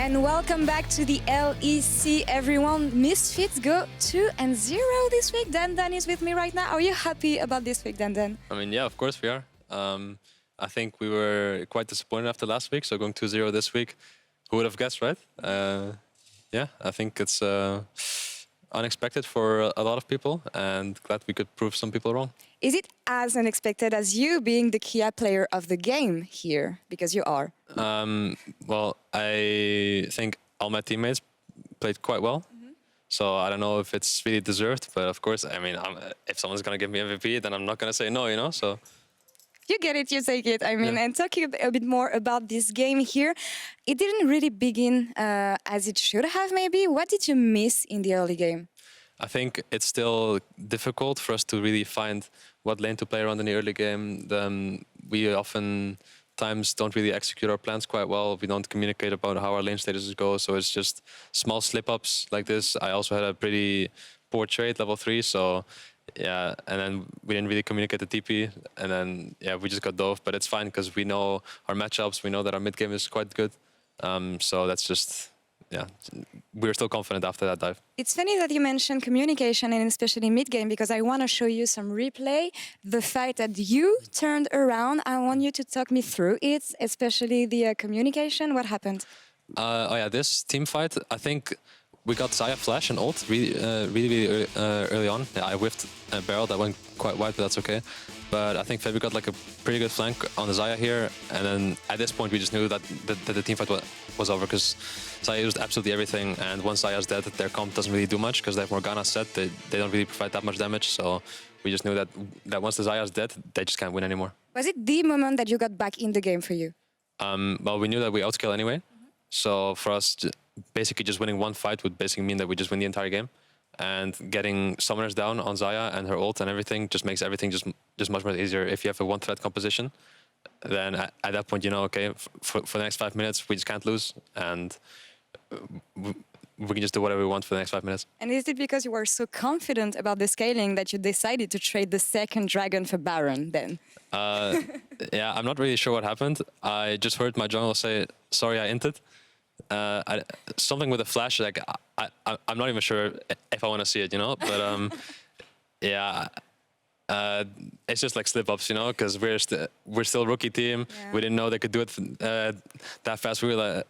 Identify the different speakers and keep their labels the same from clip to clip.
Speaker 1: and welcome back to the LEC, everyone. Misfits go 2-0 this week. Dan is with me right now. Are you happy about this week, Dan?
Speaker 2: I mean, yeah, of course we are. I think we were quite disappointed after last week, so going 2-0 this week, who would have guessed, right? Yeah, I think it's unexpected for a lot of people, and glad we could prove some people wrong.
Speaker 1: Is it as unexpected as you being the Qiyana player of the game here? Because you are.
Speaker 2: Well, I think all my teammates played quite well. So I don't know if it's really deserved, but of course, I mean, if someone's going to give me MVP, then I'm not going to say no, you know, so...
Speaker 1: You get it, you take it. I mean, and talking a bit more about this game here, it didn't really begin as it should have, maybe. What did you miss in the early game?
Speaker 2: I think it's still difficult for us to really find what lane to play around in the early game. We oftentimes don't really execute our plans quite well. We don't communicate about how our lane statuses go, so it's just small slip-ups like this. I also had a pretty poor trade, level 3, so yeah, and then we didn't really communicate the TP, and then yeah, we just got dove, but it's fine because we know our matchups, we know that our mid game is quite good, so that's just, yeah, we're still confident after that dive.
Speaker 1: It's funny that you mentioned communication and especially mid-game because I want to show you some replay. The fact that you turned around, I want you to talk me through it, especially the communication. What happened?
Speaker 2: Oh yeah, this team fight, I think we got Xayah flash and ult really early on. Yeah, I whiffed a barrel that went quite wide, but that's okay. But I think Febby got like a pretty good flank on the Xayah here, and then at this point we just knew that the team fight was over because Xayah used absolutely everything, and once Xayah's dead, their comp doesn't really do much because they have Morgana set. They don't really provide that much damage, so we just knew that once the Xayah's dead, they just can't win anymore.
Speaker 1: Was it the moment that you got back in the game for you?
Speaker 2: Well, we knew that we outscale anyway, so for us, basically just winning one fight would basically mean that we just win the entire game. And getting summoners down on Xayah and her ult and everything just makes everything just much more easier. If you have a one-threat composition, then at that point you know, okay, for the next 5 minutes we just can't lose, and we can just do whatever we want for the next 5 minutes.
Speaker 1: And is it because you were so confident about the scaling that you decided to trade the second dragon for Baron then?
Speaker 2: Yeah, I'm not really sure what happened. I just heard my jungle say, sorry, I inted. Something with a flash, like I'm not even sure if I want to see it, you know. But yeah, it's just like slip-ups, you know, because we're still a rookie team. Yeah. We didn't know they could do it that fast. We were like,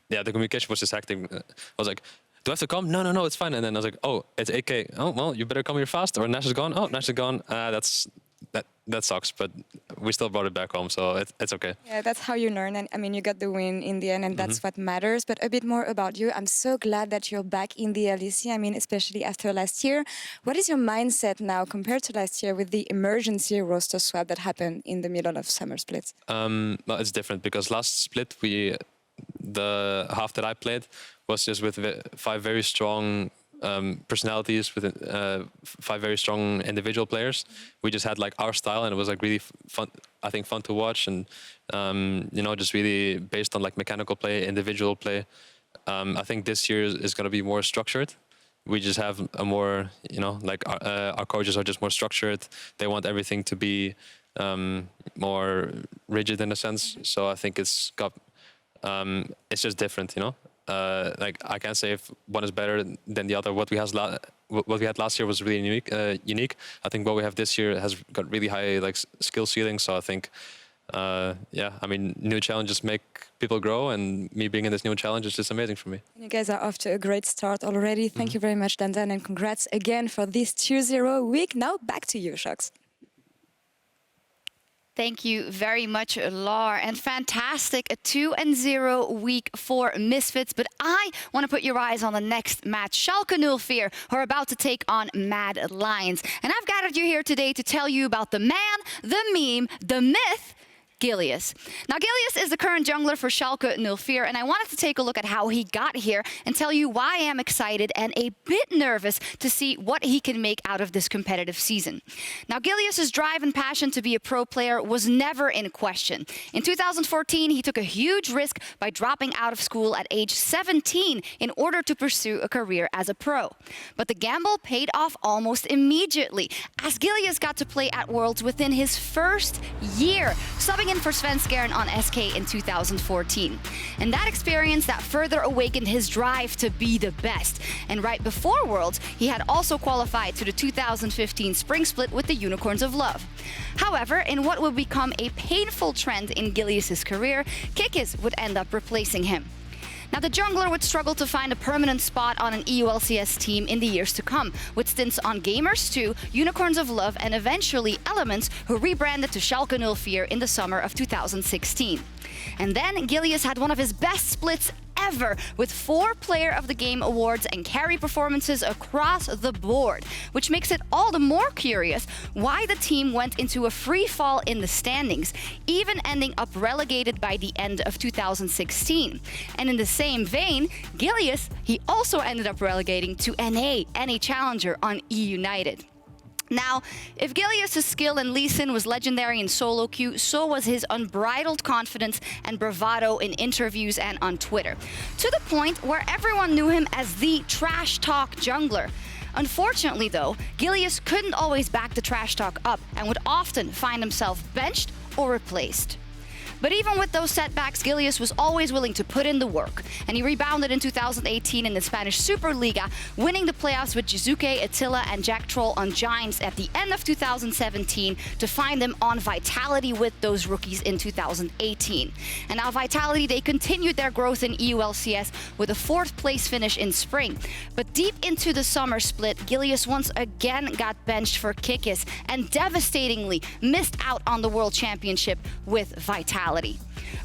Speaker 2: yeah, the communication was just hectic. I was like, do I have to come? No, it's fine. And then I was like, oh, it's 8K. Oh well, you better come here fast, or Nash is gone. Oh, Nash is gone. That sucks, but we still brought it back home, so it's okay. Yeah,
Speaker 1: that's how you learn, and I mean, you got the win in the end, and that's what matters. But a bit more about you. I'm so glad that you're back in the LEC, I mean, especially after last year. What is your mindset now compared to last year with the emergency roster swap that happened in the middle of summer split?
Speaker 2: Well, it's different, because last split, the half that I played was just with 5 very strong personalities, with 5 very strong individual players. We just had like our style, and it was like really fun. I think fun to watch, and you know, just really based on like mechanical play, individual play. I think this year is going to be more structured. We just have a more, you know, like our coaches are just more structured. They want everything to be more rigid in a sense. So I think it's just different, you know. Like I can't say if one is better than the other. What we had last year was really unique. I think what we have this year has got really high like skill ceiling. So I think, yeah, I mean, new challenges make people grow, and me being in this new challenge is just amazing for me.
Speaker 1: You guys are off to a great start already. Thank you very much, Dan, and congrats again for this 2-0 week. Now back to you, Sjokz.
Speaker 3: Thank you very much, Laure. And fantastic, a 2-0 week for Misfits. But I want to put your eyes on the next match. Schalke 04 are about to take on Mad Lions. And I've gathered you here today to tell you about the man, the meme, the myth, Gilius. Now, Gilius is the current jungler for Schalke 04, and I wanted to take a look at how he got here and tell you why I am excited and a bit nervous to see what he can make out of this competitive season. Now, Gilius's drive and passion to be a pro player was never in question. In 2014, he took a huge risk by dropping out of school at age 17 in order to pursue a career as a pro. But the gamble paid off almost immediately, as Gilius got to play at Worlds within his first year, subbing filling in for Froskurinn on SK in 2014. And that experience that further awakened his drive to be the best. And right before Worlds, he had also qualified to the 2015 Spring Split with the Unicorns of Love. However, in what would become a painful trend in Gilius' career, Qiyana would end up replacing him. Now, the jungler would struggle to find a permanent spot on an EULCS team in the years to come, with stints on Gamers 2, Unicorns of Love, and eventually Elements, who rebranded to Schalke 04 in the summer of 2016. And then Gilius had one of his best splits ever, with 4 Player of the Game awards and carry performances across the board, which makes it all the more curious why the team went into a free fall in the standings, even ending up relegated by the end of 2016. And in the same vein, Gilius, he also ended up relegating to NA Challenger on E-United. Now, if Gilius' skill in Lee Sin was legendary in solo queue, so was his unbridled confidence and bravado in interviews and on Twitter, to the point where everyone knew him as the trash talk jungler. Unfortunately though, Gilius couldn't always back the trash talk up and would often find himself benched or replaced. But even with those setbacks, Gilius was always willing to put in the work, and he rebounded in 2018 in the Spanish Superliga, winning the playoffs with Jizuke, Attila, and Jack Troll on Giants at the end of 2017 to find them on Vitality with those rookies in 2018. And now Vitality, they continued their growth in EULCS with a 4th place finish in spring. But deep into the summer split, Gilius once again got benched for Qiyana and devastatingly missed out on the World Championship with Vitality.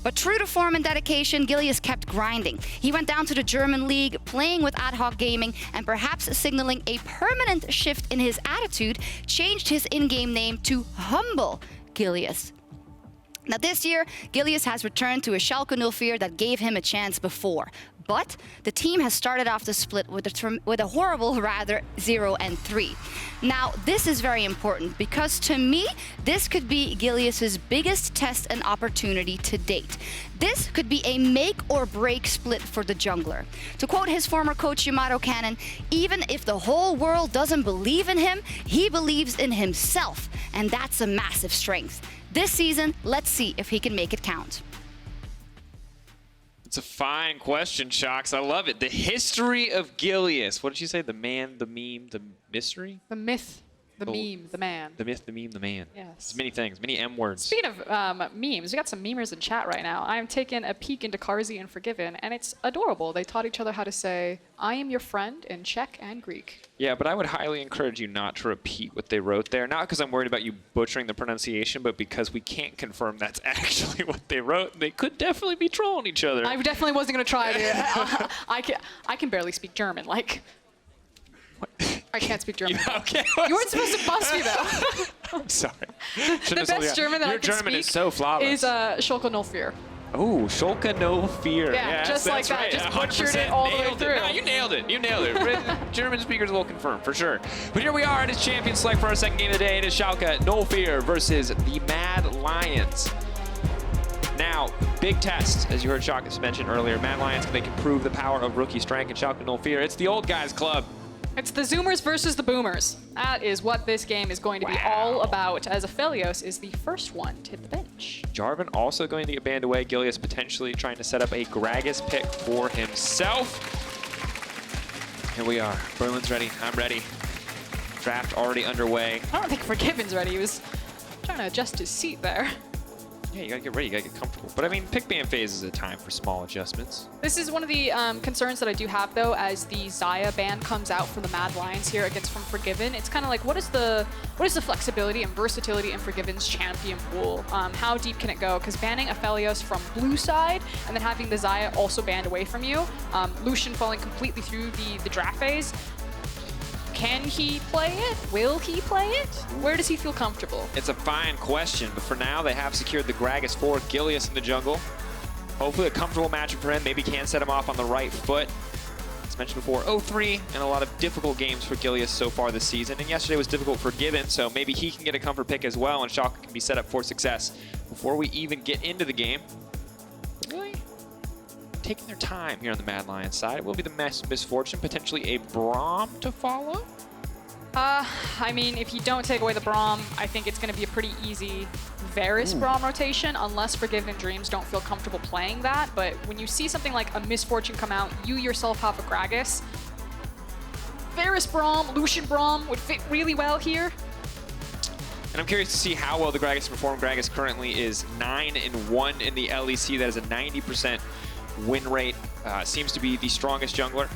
Speaker 3: But true to form and dedication, Gilius kept grinding. He went down to the German league, playing with Ad Hoc Gaming, and perhaps signaling a permanent shift in his attitude, changed his in-game name to Humble Gilius. Now this year, Gilius has returned to a Schalke 04 that gave him a chance before. But the team has started off the split with a horrible, 0-3. Now, this is very important because to me, this could be Gilius' biggest test and opportunity to date. This could be a make or break split for the jungler. To quote his former coach Yamato Cannon, even if the whole world doesn't believe in him, he believes in himself, and that's a massive strength. This season, let's see if he can make it count.
Speaker 4: It's a fine question, Sjokz. I love it. The history of Gilius. What did you say? The man, the meme, the mystery?
Speaker 5: The myth, the meme, the man.
Speaker 4: The myth, the meme, the man.
Speaker 5: Yes.
Speaker 4: It's many things, many M words.
Speaker 5: Speaking of memes, we got some memers in chat right now. I'm taking a peek into Carzzy and Forgiven, and it's adorable. They taught each other how to say, "I am your friend" in Czech and Greek.
Speaker 4: Yeah, but I would highly encourage you not to repeat what they wrote there. Not because I'm worried about you butchering the pronunciation, but because we can't confirm that's actually what they wrote. They could definitely be trolling each other.
Speaker 5: I definitely wasn't going to try to. I can barely speak German. Like,
Speaker 4: What?
Speaker 5: I can't speak German.
Speaker 4: Okay.
Speaker 5: You weren't supposed to bust me, though.
Speaker 4: I'm sorry.
Speaker 5: The best German that I can
Speaker 4: German
Speaker 5: speak
Speaker 4: is so flawless.
Speaker 5: is Schalke 04.
Speaker 4: Oh, Schalke no fear.
Speaker 5: Yeah,
Speaker 4: Yes,
Speaker 5: just like
Speaker 4: that's
Speaker 5: that.
Speaker 4: right.
Speaker 5: Just
Speaker 4: 100%
Speaker 5: butchered it all the way
Speaker 4: nailed
Speaker 5: through.
Speaker 4: No, you nailed it. You nailed it. German speakers will confirm, for sure. But here we are. It is Champions Select for our second game of the day. It is Schalke 04 versus the Mad Lions. Now, big test, as you heard Sjokz mention earlier. Mad Lions, they can prove the power of rookie strength in Schalke 04. It's the old guys club.
Speaker 5: It's the Zoomers versus the Boomers. That is what this game is going to be all about, as Aphelios is the first one to hit the bench.
Speaker 4: Jarvan also going to get banned away. Gilius potentially trying to set up a Gragas pick for himself. Here we are. Berlin's ready. I'm ready. Draft already underway.
Speaker 5: I don't think Forgiven's ready. He was trying to adjust his seat there.
Speaker 4: Yeah, you gotta get ready, you gotta get comfortable. But I mean, pick ban phase is a time for small adjustments.
Speaker 5: This is one of the concerns that I do have, though, as the Xayah ban comes out for the Mad Lions here against from Forgiven. It's kind of like, what is the flexibility and versatility in Forgiven's champion pool? How deep can it go? Because banning Aphelios from blue side and then having the Xayah also banned away from you, Lucian falling completely through the draft phase. Can he play it? Will he play it? Where does he feel comfortable?
Speaker 4: It's a fine question, but for now they have secured the Gragas for Gilius in the jungle. Hopefully a comfortable matchup for him. Maybe can set him off on the right foot. As mentioned before, 0-3 and a lot of difficult games for Gilius so far this season. And yesterday was difficult for Given, so maybe he can get a comfort pick as well, and Schalke can be set up for success. Before we even get into the game, really taking their time here on the Mad Lions side. It will be the misfortune, potentially a Braum to follow.
Speaker 5: I mean, if you don't take away the Braum, I think it's going to be a pretty easy Varus Braum rotation, unless Forgiven Dreams don't feel comfortable playing that. But when you see something like a Misfortune come out, you yourself have a Gragas, Varus Braum, Lucian Braum would fit really well here.
Speaker 4: And I'm curious to see how well the Gragas perform. Gragas currently is 9-1 in the LEC. That is a 90% win rate. Seems to be the strongest jungler.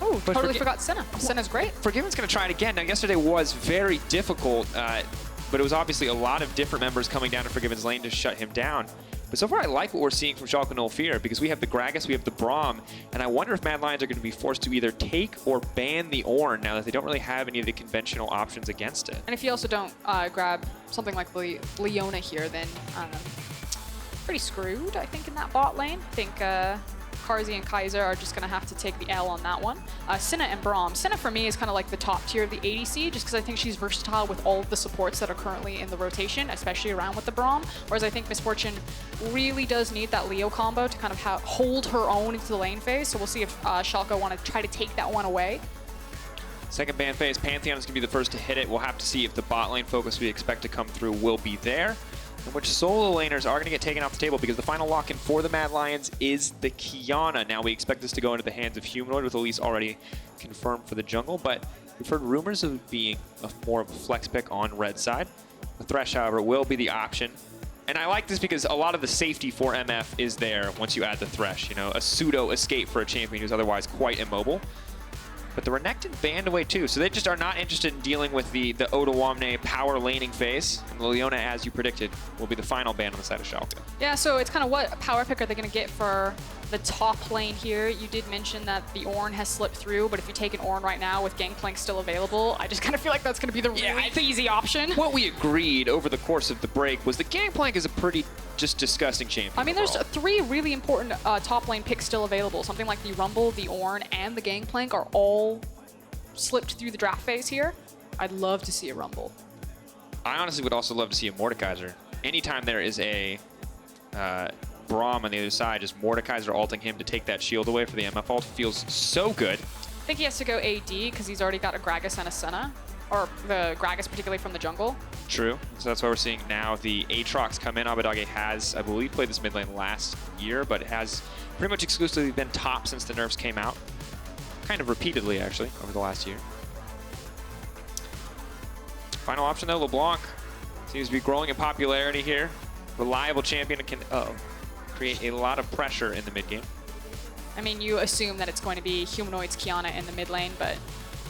Speaker 5: Oh, totally forgot Senna. Senna's great.
Speaker 4: Forgiven's going to try it again. Now, yesterday was very difficult, but it was obviously a lot of different members coming down to Forgiven's lane to shut him down. But so far, I like what we're seeing from Schalke 04 because we have the Gragas, we have the Braum, and I wonder if Mad Lions are going to be forced to either take or ban the Ornn now that they don't really have any of the conventional options against it.
Speaker 5: And if you also don't grab something like Leona here, then pretty screwed, I think, in that bot lane. I think Carzzy and Kaiser are just going to have to take the L on that one. Senna and Braum. Senna, for me, is kind of like the top tier of the ADC, just because I think she's versatile with all of the supports that are currently in the rotation, especially around with the Braum. Whereas I think Misfortune really does need that Leo combo to kind of hold her own into the lane phase. So we'll see if Schalke want to try to take that one away.
Speaker 4: Second ban phase, Pantheon is going to be the first to hit it. We'll have to see if the bot lane focus we expect to come through will be there, in which solo laners are going to get taken off the table because the final lock-in for the Mad Lions is the Qiyana. Now we expect this to go into the hands of Humanoid, with Elise already confirmed for the jungle, but we've heard rumors of being more of a flex pick on red side. The Thresh, however, will be the option. And I like this because a lot of the safety for MF is there once you add the Thresh, you know, a pseudo escape for a champion who's otherwise quite immobile. But the Renekton banned away too, so they just are not interested in dealing with the Odoamne power laning phase. And Leona, as you predicted, will be the final ban on the side of Schalke.
Speaker 5: Yeah, so it's kind of what power pick are they going to get for the top lane here? You did mention that the Ornn has slipped through, but if you take an Ornn right now with Gangplank still available, I just kind of feel like that's going to be the really easy option.
Speaker 4: What we agreed over the course of the break was the Gangplank is a pretty just disgusting champion.
Speaker 5: I mean, there's 3 really important top lane picks still available. Something like the Rumble, the Ornn, and the Gangplank are all slipped through the draft phase here. I'd love to see a Rumble.
Speaker 4: I honestly would also love to see a Mordekaiser. Anytime there is a Braum on the other side, just Mordekaiser ulting him to take that shield away for the MF ult feels so good.
Speaker 5: I think he has to go AD because he's already got a Gragas and a Senna, or the Gragas particularly from the jungle.
Speaker 4: True. So that's why we're seeing now the Aatrox come in. Abbedagge has, I believe, played this mid lane last year, but it has pretty much exclusively been top since the nerfs came out. Kind of repeatedly, actually, over the last year. Final option, though, LeBlanc seems to be growing in popularity here. Reliable champion and can create a lot of pressure in the mid game.
Speaker 5: I mean, you assume that it's going to be Humanoid's Qiyana in the mid lane, but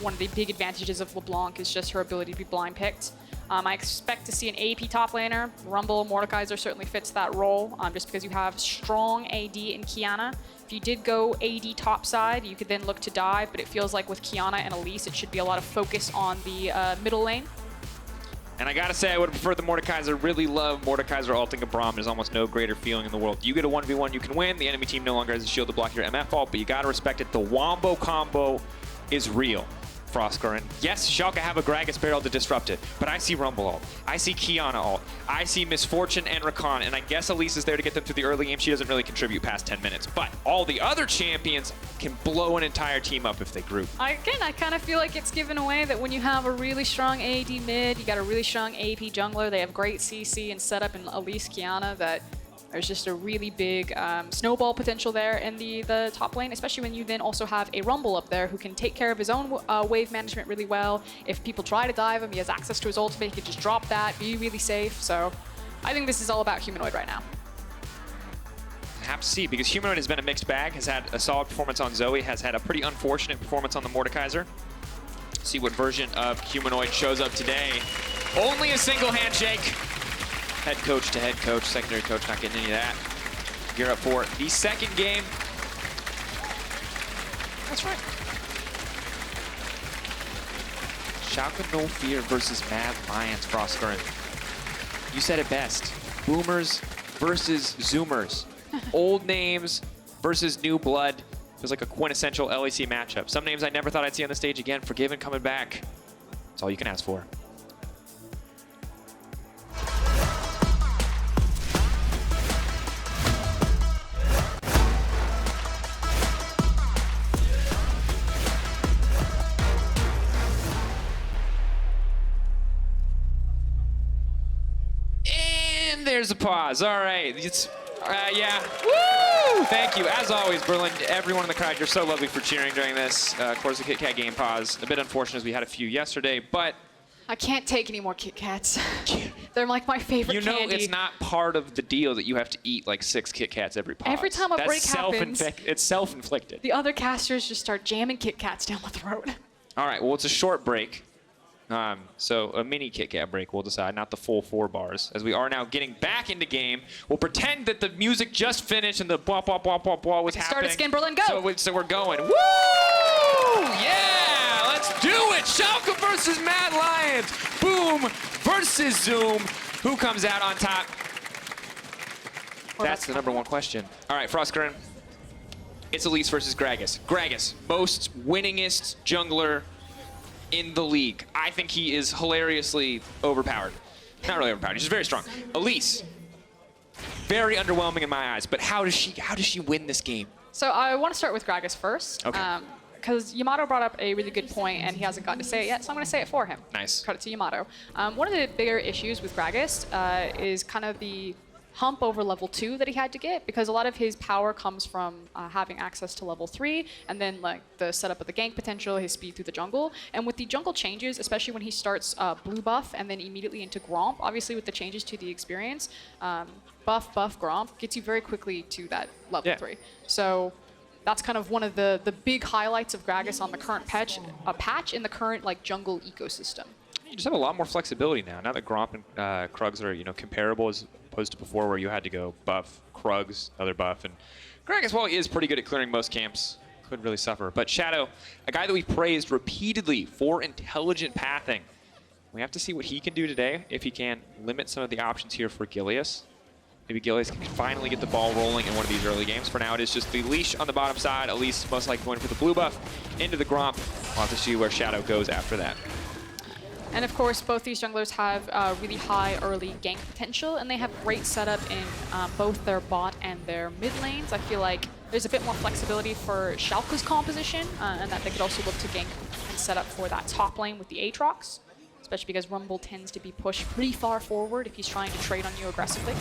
Speaker 5: one of the big advantages of LeBlanc is just her ability to be blind picked. I expect to see an AP top laner. Rumble, Mordekaiser certainly fits that role, just because you have strong AD in Qiyana. If you did go AD top side, you could then look to dive, but it feels like with Qiyana and Elise, it should be a lot of focus on the middle lane.
Speaker 4: And I gotta say, I would have preferred the Mordekaiser. Really love Mordekaiser ulting a Braum. There's almost no greater feeling in the world. You get a 1v1, you can win. The enemy team no longer has a shield to block your MF ult, but you gotta respect it. The Wombo combo is real. Froskurinn. Yes, Schalke have a Gragas barrel to disrupt it, but I see Rumble ult. I see Qiyana ult. I see Misfortune and Rakan, and I guess Elise is there to get them through the early game. She doesn't really contribute past 10 minutes, but all the other champions can blow an entire team up if they group.
Speaker 5: Again, I kind of feel like it's given away that when you have a really strong AD mid, you got a really strong AP jungler, they have great CC and setup in Elise, Qiyana, that there's just a really big snowball potential there in the top lane, especially when you then also have a Rumble up there who can take care of his own wave management really well. If people try to dive him, he has access to his ultimate, he can just drop that, be really safe. So I think this is all about Humanoid right now.
Speaker 4: I have to see, because Humanoid has been a mixed bag, has had a solid performance on Zoe, has had a pretty unfortunate performance on the Mordekaiser. See what version of Humanoid shows up today. Only a single handshake. Head coach to head coach, secondary coach not getting any of that. Gear up for the second game. That's right. Schalke 04 versus Mad Lions, Froskurinn. You said it best. Boomers versus Zoomers. Old names versus new blood. Feels like a quintessential LEC matchup. Some names I never thought I'd see on the stage again. Forgiven coming back. That's all you can ask for. there's a pause. All right. It's, yeah. Woo! Thank you. As always, Berlin, everyone in the crowd, you're so lovely for cheering during this. Of course, the Kit Kat game pause. A bit unfortunate as we had a few yesterday, but
Speaker 5: I can't take any more Kit Kats. They're like my favorite
Speaker 4: you know
Speaker 5: candy.
Speaker 4: it's not part of the deal that you have to eat like 6 Kit Kats every pause.
Speaker 5: Every time a break happens,
Speaker 4: it's self-inflicted.
Speaker 5: the other casters just start jamming Kit Kats down my throat.
Speaker 4: All right, well, it's a short break. So a mini Kit Kat break, we'll decide, not the full 4 bars. As we are now getting back into game, we'll pretend that the music just finished and the blah, blah, blah, blah, blah was happening.
Speaker 5: Start a skin, Berlin, go!
Speaker 4: So we're going. Woo! Yeah! Let's do it! Schalke versus Mad Lions. Boom versus Zoom. Who comes out on top? That's the #1 question. All right, Froskurinn. It's Elise versus Gragas. Gragas, most winningest jungler in the league. I think he is hilariously overpowered. Not really overpowered, he's just very strong. Elise, very underwhelming in my eyes, but how does she win this game?
Speaker 5: So I want to start with Gragas first.
Speaker 4: Okay.
Speaker 5: Because Yamato brought up a really good point, and he hasn't gotten to say it yet, so I'm going to say it for him.
Speaker 4: Nice.
Speaker 5: Credit to Yamato. One of the bigger issues with Gragas is kind of the hump over level 2 that he had to get, because a lot of his power comes from having access to level 3, and then like the setup of the gank potential, his speed through the jungle. And with the jungle changes, especially when he starts blue buff and then immediately into Gromp, obviously with the changes to the experience, buff, Gromp gets you very quickly to that level 3. So that's kind of one of the big highlights of Gragas on the current patch in the current like jungle ecosystem.
Speaker 4: You just have a lot more flexibility now. Now that Gromp and Krugs are, comparable as opposed to before where you had to go buff Krugs, other buff, and Gragas, while he is pretty good at clearing most camps, couldn't really suffer. But Shadow, a guy that we praised repeatedly for intelligent pathing. We have to see what he can do today, if he can limit some of the options here for Gilius. Maybe Gilius can finally get the ball rolling in one of these early games. For now, it is just the leash on the bottom side. Elise most likely going for the blue buff into the Gromp. We'll have to see where Shadow goes after that.
Speaker 5: And of course, both these junglers have really high early gank potential, and they have great setup in both their bot and their mid lanes. I feel like there's a bit more flexibility for Schalke's composition, and that they could also look to gank and set up for that top lane with the Aatrox, especially because Rumble tends to be pushed pretty far forward if he's trying to trade on you aggressively.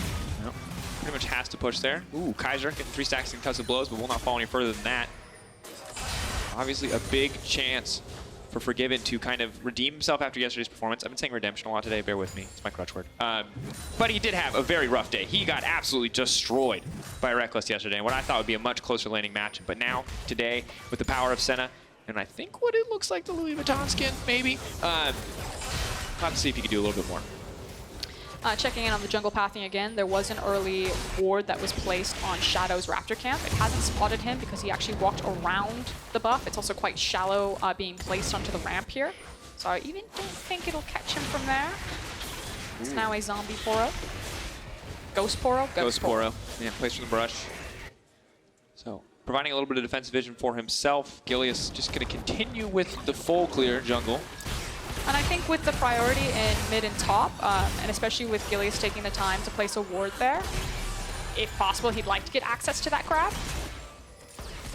Speaker 4: Yep. Pretty much has to push there. Ooh, Kaiser getting 3 stacks and cuts of blows, but will not fall any further than that. Obviously a big chance for Forgiven to kind of redeem himself after yesterday's performance. I've been saying redemption a lot today, bear with me, it's my crutch word. But he did have a very rough day. He got absolutely destroyed by Reckless yesterday, and what I thought would be a much closer laning match. But now, today, with the power of Senna, and I think what it looks like the Louis Vuitton skin, maybe, I'll have to see if he can do a little bit more.
Speaker 5: Checking in on the jungle pathing again, there was an early ward that was placed on Shadow's Raptor camp. It hasn't spotted him because he actually walked around the buff. It's also quite shallow being placed onto the ramp here. So I even don't think it'll catch him from there. It's now a zombie Poro. Ghost Poro?
Speaker 4: Ghost Poro. Yeah, placed from the brush. So, providing a little bit of defensive vision for himself. Gilius just going to continue with the full clear jungle.
Speaker 5: And I think with the priority in mid and top, and especially with Gilius taking the time to place a ward there, if possible, he'd like to get access to that crab.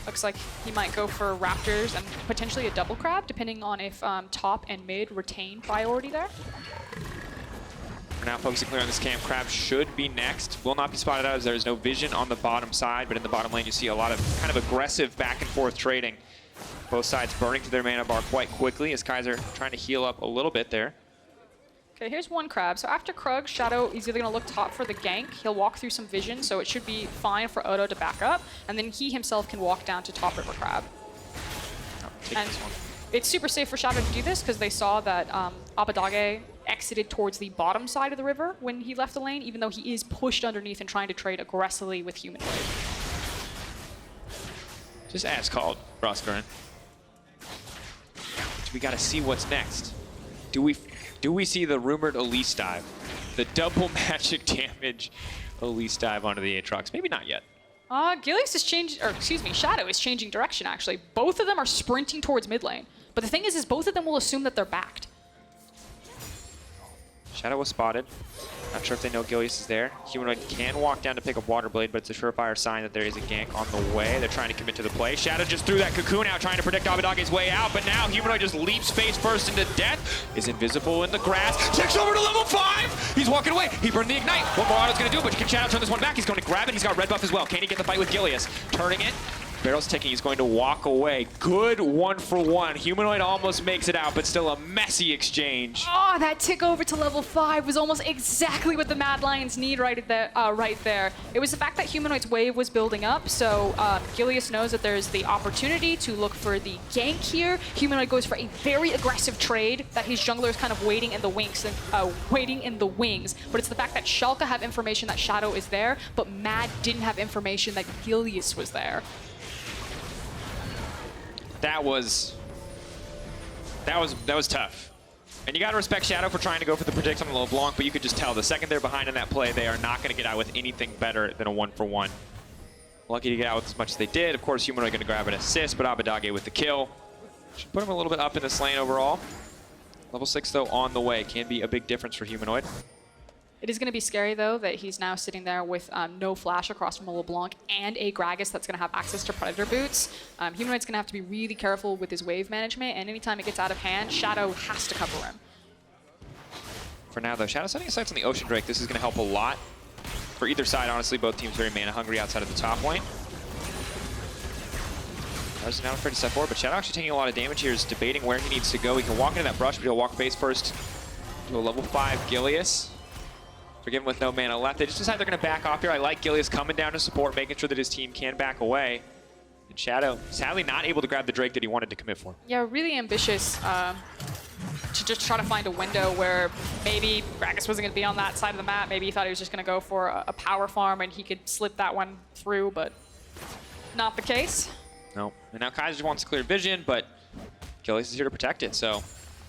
Speaker 5: Looks like he might go for Raptors and potentially a double crab, depending on if top and mid retain priority there.
Speaker 4: For now, focusing clear on this camp. Crab should be next. Will not be spotted out as there is no vision on the bottom side, but in the bottom lane you see a lot of kind of aggressive back and forth trading. Both sides burning to their mana bar quite quickly as Kaiser trying to heal up a little bit there.
Speaker 5: Okay, here's one crab. So after Krug, Shadow is either going to look top for the gank. He'll walk through some vision, so it should be fine for Odo to back up. And then he himself can walk down to top river crab. And it's super safe for Shadow to do this because they saw that Abbedagge exited towards the bottom side of the river when he left the lane, even though he is pushed underneath and trying to trade aggressively with Humanoid.
Speaker 4: Just as called, Froskurinn. We got to see what's next. Do we see the rumored Elise dive? The double magic damage Elise dive onto the Aatrox? Maybe not yet.
Speaker 5: Gilius is changing, or excuse me, Shadow is changing direction actually. Both of them are sprinting towards mid lane. But the thing is both of them will assume that they're backed.
Speaker 4: Shadow was spotted. Not sure if they know Gilius is there. Humanoid can walk down to pick up Water Blade, but it's a surefire sign that there is a gank on the way. They're trying to commit to the play. Shadow just threw that cocoon out, trying to predict Abbedagge's way out, but now Humanoid just leaps face first into death. Is invisible in the grass. Takes over to level 5! He's walking away. He burned the Ignite. What more Auto's going to do, but can Shadow turn this one back? He's going to grab it. He's got red buff as well. Can he get the fight with Gilius? Turning it. Barrel's ticking, he's going to walk away. Good 1-for-1. Humanoid almost makes it out, but still a messy exchange.
Speaker 5: Oh, that tick over to level 5 was almost exactly what the Mad Lions need right there. It was the fact that Humanoid's wave was building up, so Gilius knows that there's the opportunity to look for the gank here. Humanoid goes for a very aggressive trade that his jungler is kind of waiting in the wings, but it's the fact that Schalke have information that Shadow is there, but Mad didn't have information that Gilius was there.
Speaker 4: That was tough. And you gotta respect Shadow for trying to go for the predict on the LeBlanc, but you could just tell the second they're behind in that play, they are not gonna get out with anything better than a 1-for-1. Lucky to get out with as much as they did. Of course, Humanoid gonna grab an assist, but Abbedagge with the kill. Should put him a little bit up in this lane overall. Level 6 though on the way, can be a big difference for Humanoid.
Speaker 5: It is going to be scary, though, that he's now sitting there with no flash across from a LeBlanc and a Gragas that's going to have access to Predator boots. Humanoid's going to have to be really careful with his wave management, and anytime it gets out of hand, Shadow has to cover him.
Speaker 4: For now, though, Shadow setting his sights on the Ocean Drake. This is going to help a lot for either side. Honestly, both teams very mana hungry outside of the top lane. Carzzy now afraid to step forward, but Shadow actually taking a lot of damage here, is debating where he needs to go. He can walk into that brush, but he'll walk face first to a level 5 Gilius. Forgiven with no mana left. They just decide they're going to back off here. I like Gilius coming down to support, making sure that his team can back away. And Shadow, sadly, not able to grab the Drake that he wanted to commit for.
Speaker 5: Yeah, really ambitious to just try to find a window where maybe Gragas wasn't going to be on that side of the map. Maybe he thought he was just going to go for a power farm and he could slip that one through, but not the case.
Speaker 4: No. And now Kaiser wants clear vision, but Gilius is here to protect it. So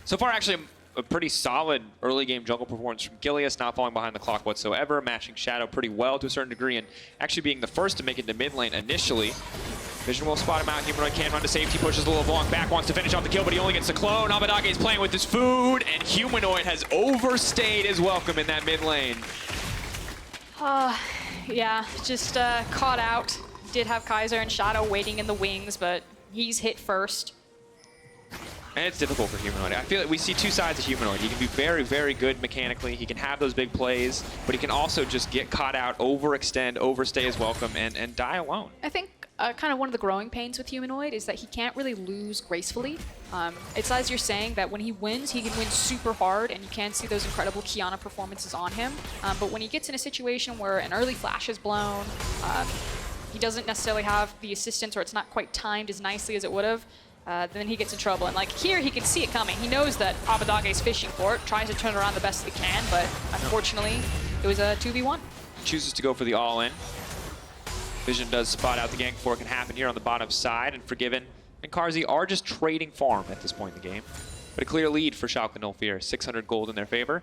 Speaker 4: far, actually, a pretty solid early game jungle performance from Gilius, not falling behind the clock whatsoever, matching Shadow pretty well to a certain degree, and actually being the first to make it to mid lane initially. Vision will spot him out. Humanoid can run to safety, pushes the LeBlanc back, wants to finish off the kill, but he only gets the clone. Abbedagge is playing with his food, and Humanoid has overstayed his welcome in that mid lane.
Speaker 5: Yeah, just caught out. Did have Kaiser and Shadow waiting in the wings, but he's hit first.
Speaker 4: And it's difficult for Humanoid. I feel like we see two sides of Humanoid. He can be very, very good mechanically. He can have those big plays, but he can also just get caught out, overextend, overstay his welcome, and die alone.
Speaker 5: I think kind of one of the growing pains with Humanoid is that he can't really lose gracefully. It's as you're saying that when he wins, he can win super hard, and you can see those incredible Qiyana performances on him. But when he gets in a situation where an early flash is blown, he doesn't necessarily have the assistance, or it's not quite timed as nicely as it would have, then he gets in trouble. And like here, he can see it coming. He knows that Abbedagge is fishing for it, tries to turn it around the best he can, but unfortunately, it was a 2v1.
Speaker 4: Chooses to go for the all-in. Vision does spot out the gank before it can happen here on the bottom side, and Forgiven and Carzzy are just trading farm at this point in the game. But a clear lead for Schalke no fear. 600 gold in their favor.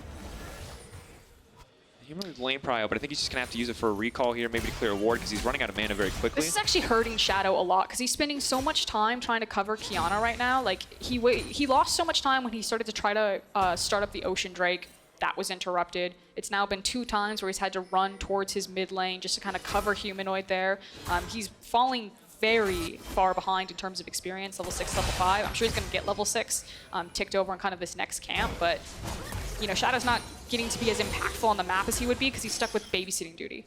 Speaker 4: Humanoid's lane prio, but I think he's just going to have to use it for a recall here, maybe to clear a ward, because he's running out of mana very quickly.
Speaker 5: This is actually hurting Shadow a lot, because he's spending so much time trying to cover Qiyana right now. Like, he lost so much time when he started to try to start up the Ocean Drake. That was interrupted. It's now been 2 times where he's had to run towards his mid lane just to kind of cover Humanoid there. He's falling very far behind in terms of experience, level 6, level 5. I'm sure he's going to get level 6 ticked over in kind of this next camp, but you know, Shadow's not getting to be as impactful on the map as he would be because he's stuck with babysitting duty.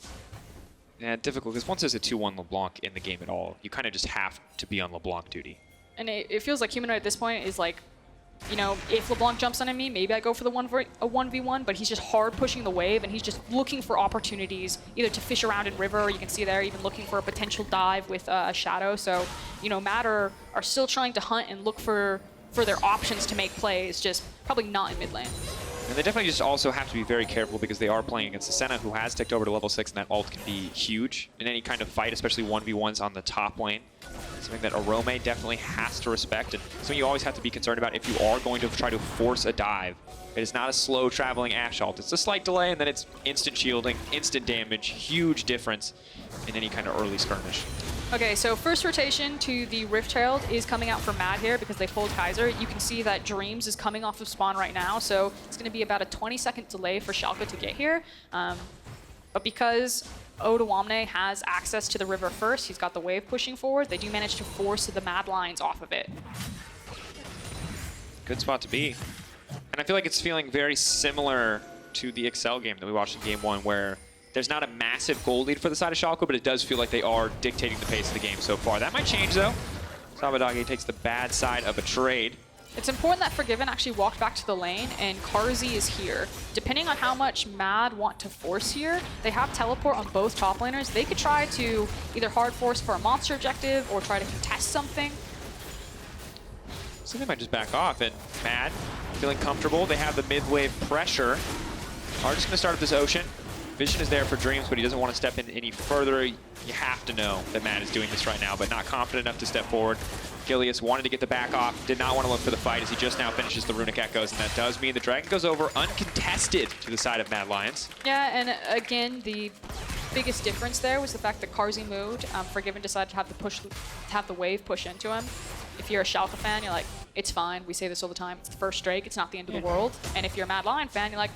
Speaker 4: Yeah, difficult, because once there's a 2-1 LeBlanc in the game at all, you kind of just have to be on LeBlanc duty.
Speaker 5: And it feels like Humanoid at this point is like, you know, if LeBlanc jumps on me, maybe I go for the 1v1, but he's just hard pushing the wave, and he's just looking for opportunities, either to fish around in river, or you can see there, even looking for a potential dive with Shadow. So, you know, Mad are still trying to hunt and look for their options to make plays, just probably not in mid lane.
Speaker 4: And they definitely just also have to be very careful because they are playing against a Senna who has ticked over to level 6, and that ult can be huge in any kind of fight, especially 1v1s on the top lane. Something that Orome definitely has to respect, and something you always have to be concerned about if you are going to try to force a dive. It is not a slow traveling Ashe ult. It's a slight delay, and then it's instant shielding, instant damage, huge difference in any kind of early skirmish.
Speaker 5: Okay, so first rotation to the Rift Herald is coming out for Mad here because they pulled Kaiser. You can see that Dreams is coming off of spawn right now, so it's going to be about a 20-second delay for Schalke to get here. But because Odoamne has access to the river first, he's got the wave pushing forward, they do manage to force the Mad Lions off of it.
Speaker 4: Good spot to be. And I feel like it's feeling very similar to the Excel game that we watched in game 1, where there's not a massive goal lead for the side of Schalke, but it does feel like they are dictating the pace of the game so far. That might change, though. Abbedagge takes the bad side of a trade.
Speaker 5: It's important that Forgiven actually walked back to the lane, and Carzzy is here. Depending on how much Mad want to force here, they have teleport on both top laners. They could try to either hard force for a monster objective or try to contest something.
Speaker 4: So they might just back off, and Mad, feeling comfortable. They have the mid-wave pressure. Are just going to start up this Ocean. Vision is there for Dreams, but he doesn't want to step in any further. You have to know that Mad is doing this right now, but not confident enough to step forward. Gilius wanted to get the back off, did not want to look for the fight as he just now finishes the Runic Echoes, and that does mean the Dragon goes over uncontested to the side of Mad Lions.
Speaker 5: Yeah, and again, the biggest difference there was the fact that Carzzy moved. Forgiven decided to have the wave push into him. If you're a Schalke fan, you're like, it's fine. We say this all the time. It's the first Drake. It's not the end of the world. And if you're a Mad Lion fan, you're like,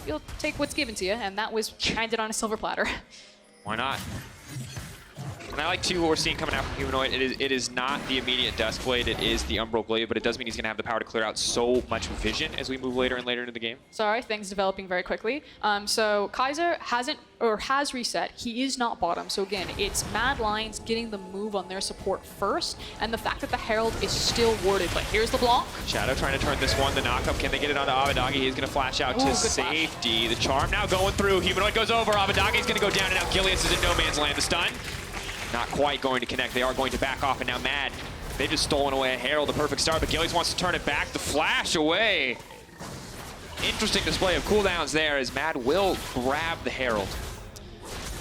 Speaker 5: you'll take what's given to you. And that was handed on a silver platter.
Speaker 4: Why not? And I like, too, what we're seeing coming out from Humanoid. It is not the immediate Duskblade. It is the Umbral Glaive, but it does mean he's going to have the power to clear out so much vision as we move later and later into the game.
Speaker 5: Sorry, things developing very quickly. So Kaiser has reset. He is not bottom. So again, it's Mad Lions getting the move on their support first, and the fact that the Herald is still warded. But here's LeBlanc.
Speaker 4: Shadow trying to turn this one. The knockup, can they get it onto Abbedagge? He's going to flash out to safety. The charm now going through. Humanoid goes over. Abbedagge is going to go down, and now Gilius is in no man's land. The stun. Not quite going to connect. They are going to back off, and now Mad, they've just stolen away a Herald, the perfect start, but Gilius wants to turn it back. The flash away. Interesting display of cooldowns there as Mad will grab the Herald.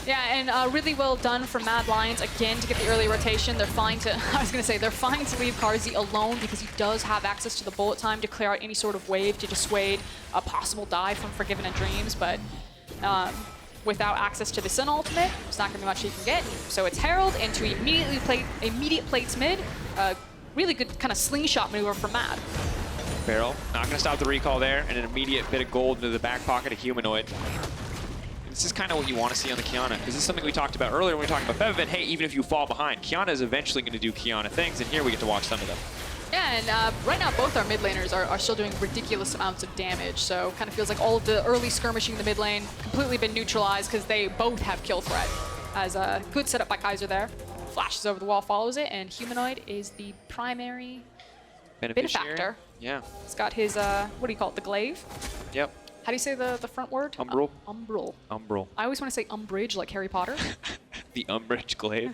Speaker 5: Yeah, and really well done from Mad Lions, again, to get the early rotation. They're fine to, they're fine to leave Carzzy alone because he does have access to the bullet time to clear out any sort of wave to dissuade a possible dive from Forgiven and Dreams, but without access to the Sun ultimate, there's not going to be much he can get. So it's Herald into immediate plates mid. Really good kind of slingshot maneuver from Mad.
Speaker 4: Barrel, not going to stop the recall there, and an immediate bit of gold into the back pocket of Humanoid. This is kind of what you want to see on the Qiyana, because this is something we talked about earlier when we were talking about Bev, and hey, even if you fall behind, Qiyana is eventually going to do Qiyana things, and here we get to watch some of them.
Speaker 5: Yeah, and right now both our mid laners are still doing ridiculous amounts of damage, so kind of feels like all of the early skirmishing in the mid lane completely been neutralized because they both have kill threat. As a good setup by Kaiser there. Flashes over the wall, follows it, and Humanoid is the primary benefactor.
Speaker 4: Yeah.
Speaker 5: He's got his, what do you call it, the glaive?
Speaker 4: Yep.
Speaker 5: How do you say the front word?
Speaker 4: Umbral.
Speaker 5: Umbral.
Speaker 4: Umbral.
Speaker 5: I always want to say umbrage like Harry Potter.
Speaker 4: The Umbrage Glaive.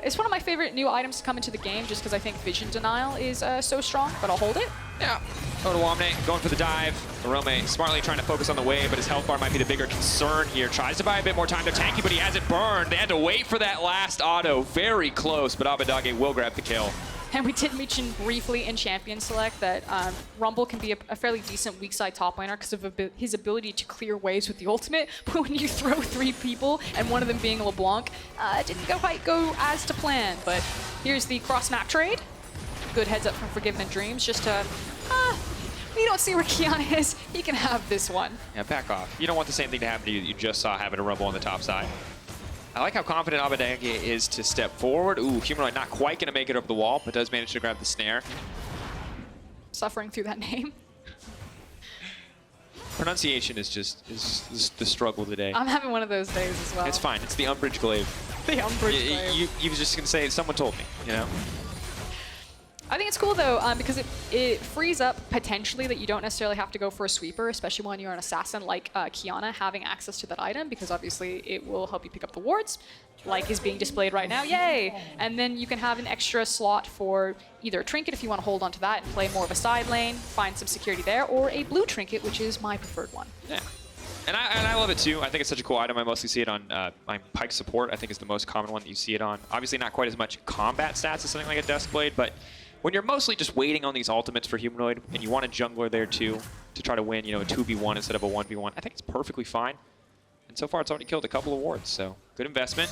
Speaker 5: It's one of my favorite new items to come into the game just because I think Vision Denial is so strong, but I'll hold it.
Speaker 4: Yeah. Odoamne going for the dive. Orome smartly trying to focus on the wave, but his health bar might be the bigger concern here. Tries to buy a bit more time. They're tanky, but he has it burned. They had to wait for that last auto. Very close, but Abbedagge will grab the kill.
Speaker 5: And we did mention briefly in Champion Select that Rumble can be a fairly decent weak side top laner because of his ability to clear waves with the ultimate. But when you throw 3 people, and one of them being LeBlanc, it didn't quite go as to plan. But here's the cross-map trade. Good heads up from Forgiven and Dreams just to, we don't see where Qiyana is. He can have this one.
Speaker 4: Yeah, back off. You don't want the same thing to happen to you that you just saw happen to Rumble on the top side. I like how confident Abbedagge is to step forward. Ooh, Humanoid not quite going to make it over the wall, but does manage to grab the snare.
Speaker 5: Suffering through that name.
Speaker 4: Pronunciation is just the struggle today.
Speaker 5: I'm having one of those days as well.
Speaker 4: It's fine. It's the Umbrage Glaive.
Speaker 5: The Umbrage Glaive.
Speaker 4: You was just going to say, someone told me, you know?
Speaker 5: I think it's cool though because it frees up potentially that you don't necessarily have to go for a sweeper, especially when you're an assassin like Qiyana having access to that item, because obviously it will help you pick up the wards, like is being displayed right now. Yay! And then you can have an extra slot for either a trinket if you want to hold onto that and play more of a side lane, find some security there, or a blue trinket, which is my preferred one.
Speaker 4: Yeah. And I love it too. I think it's such a cool item. I mostly see it on my Pike support. I think is the most common one that you see it on. Obviously not quite as much combat stats as something like a Duskblade, but when you're mostly just waiting on these ultimates for Humanoid, and you want a jungler there too, to try to win, you know, a 2v1 instead of a 1v1, I think it's perfectly fine. And so far, it's already killed a couple of wards, so good investment.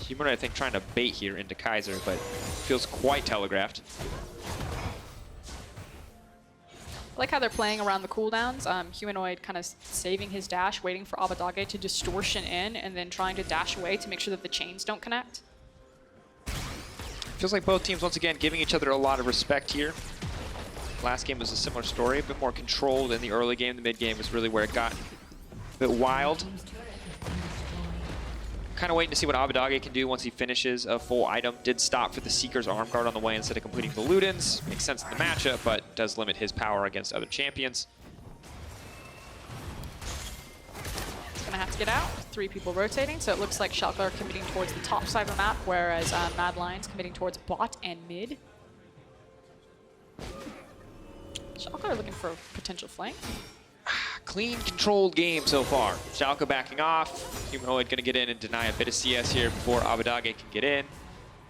Speaker 4: Humanoid, I think, trying to bait here into Kaiser, but feels quite telegraphed.
Speaker 5: I like how they're playing around the cooldowns. Humanoid kind of saving his dash, waiting for Abbedagge to distortion in, and then trying to dash away to make sure that the chains don't connect.
Speaker 4: Feels like both teams, once again, giving each other a lot of respect here. Last game was a similar story, a bit more controlled in the early game. The mid game was really where it got a bit wild. Kind of waiting to see what Abbedagge can do once he finishes a full item. Did stop for the Seeker's arm guard on the way instead of completing the Ludens. Makes sense in the matchup, but does limit his power against other champions.
Speaker 5: It's gonna have to get out. 3 people rotating, so it looks like Schalke are committing towards the top side of the map, whereas Mad Lions committing towards bot and mid. Schalke are looking for a potential flank.
Speaker 4: Clean, controlled game so far. Schalke backing off. Humanoid going to get in and deny a bit of CS here before Abbedagge can get in.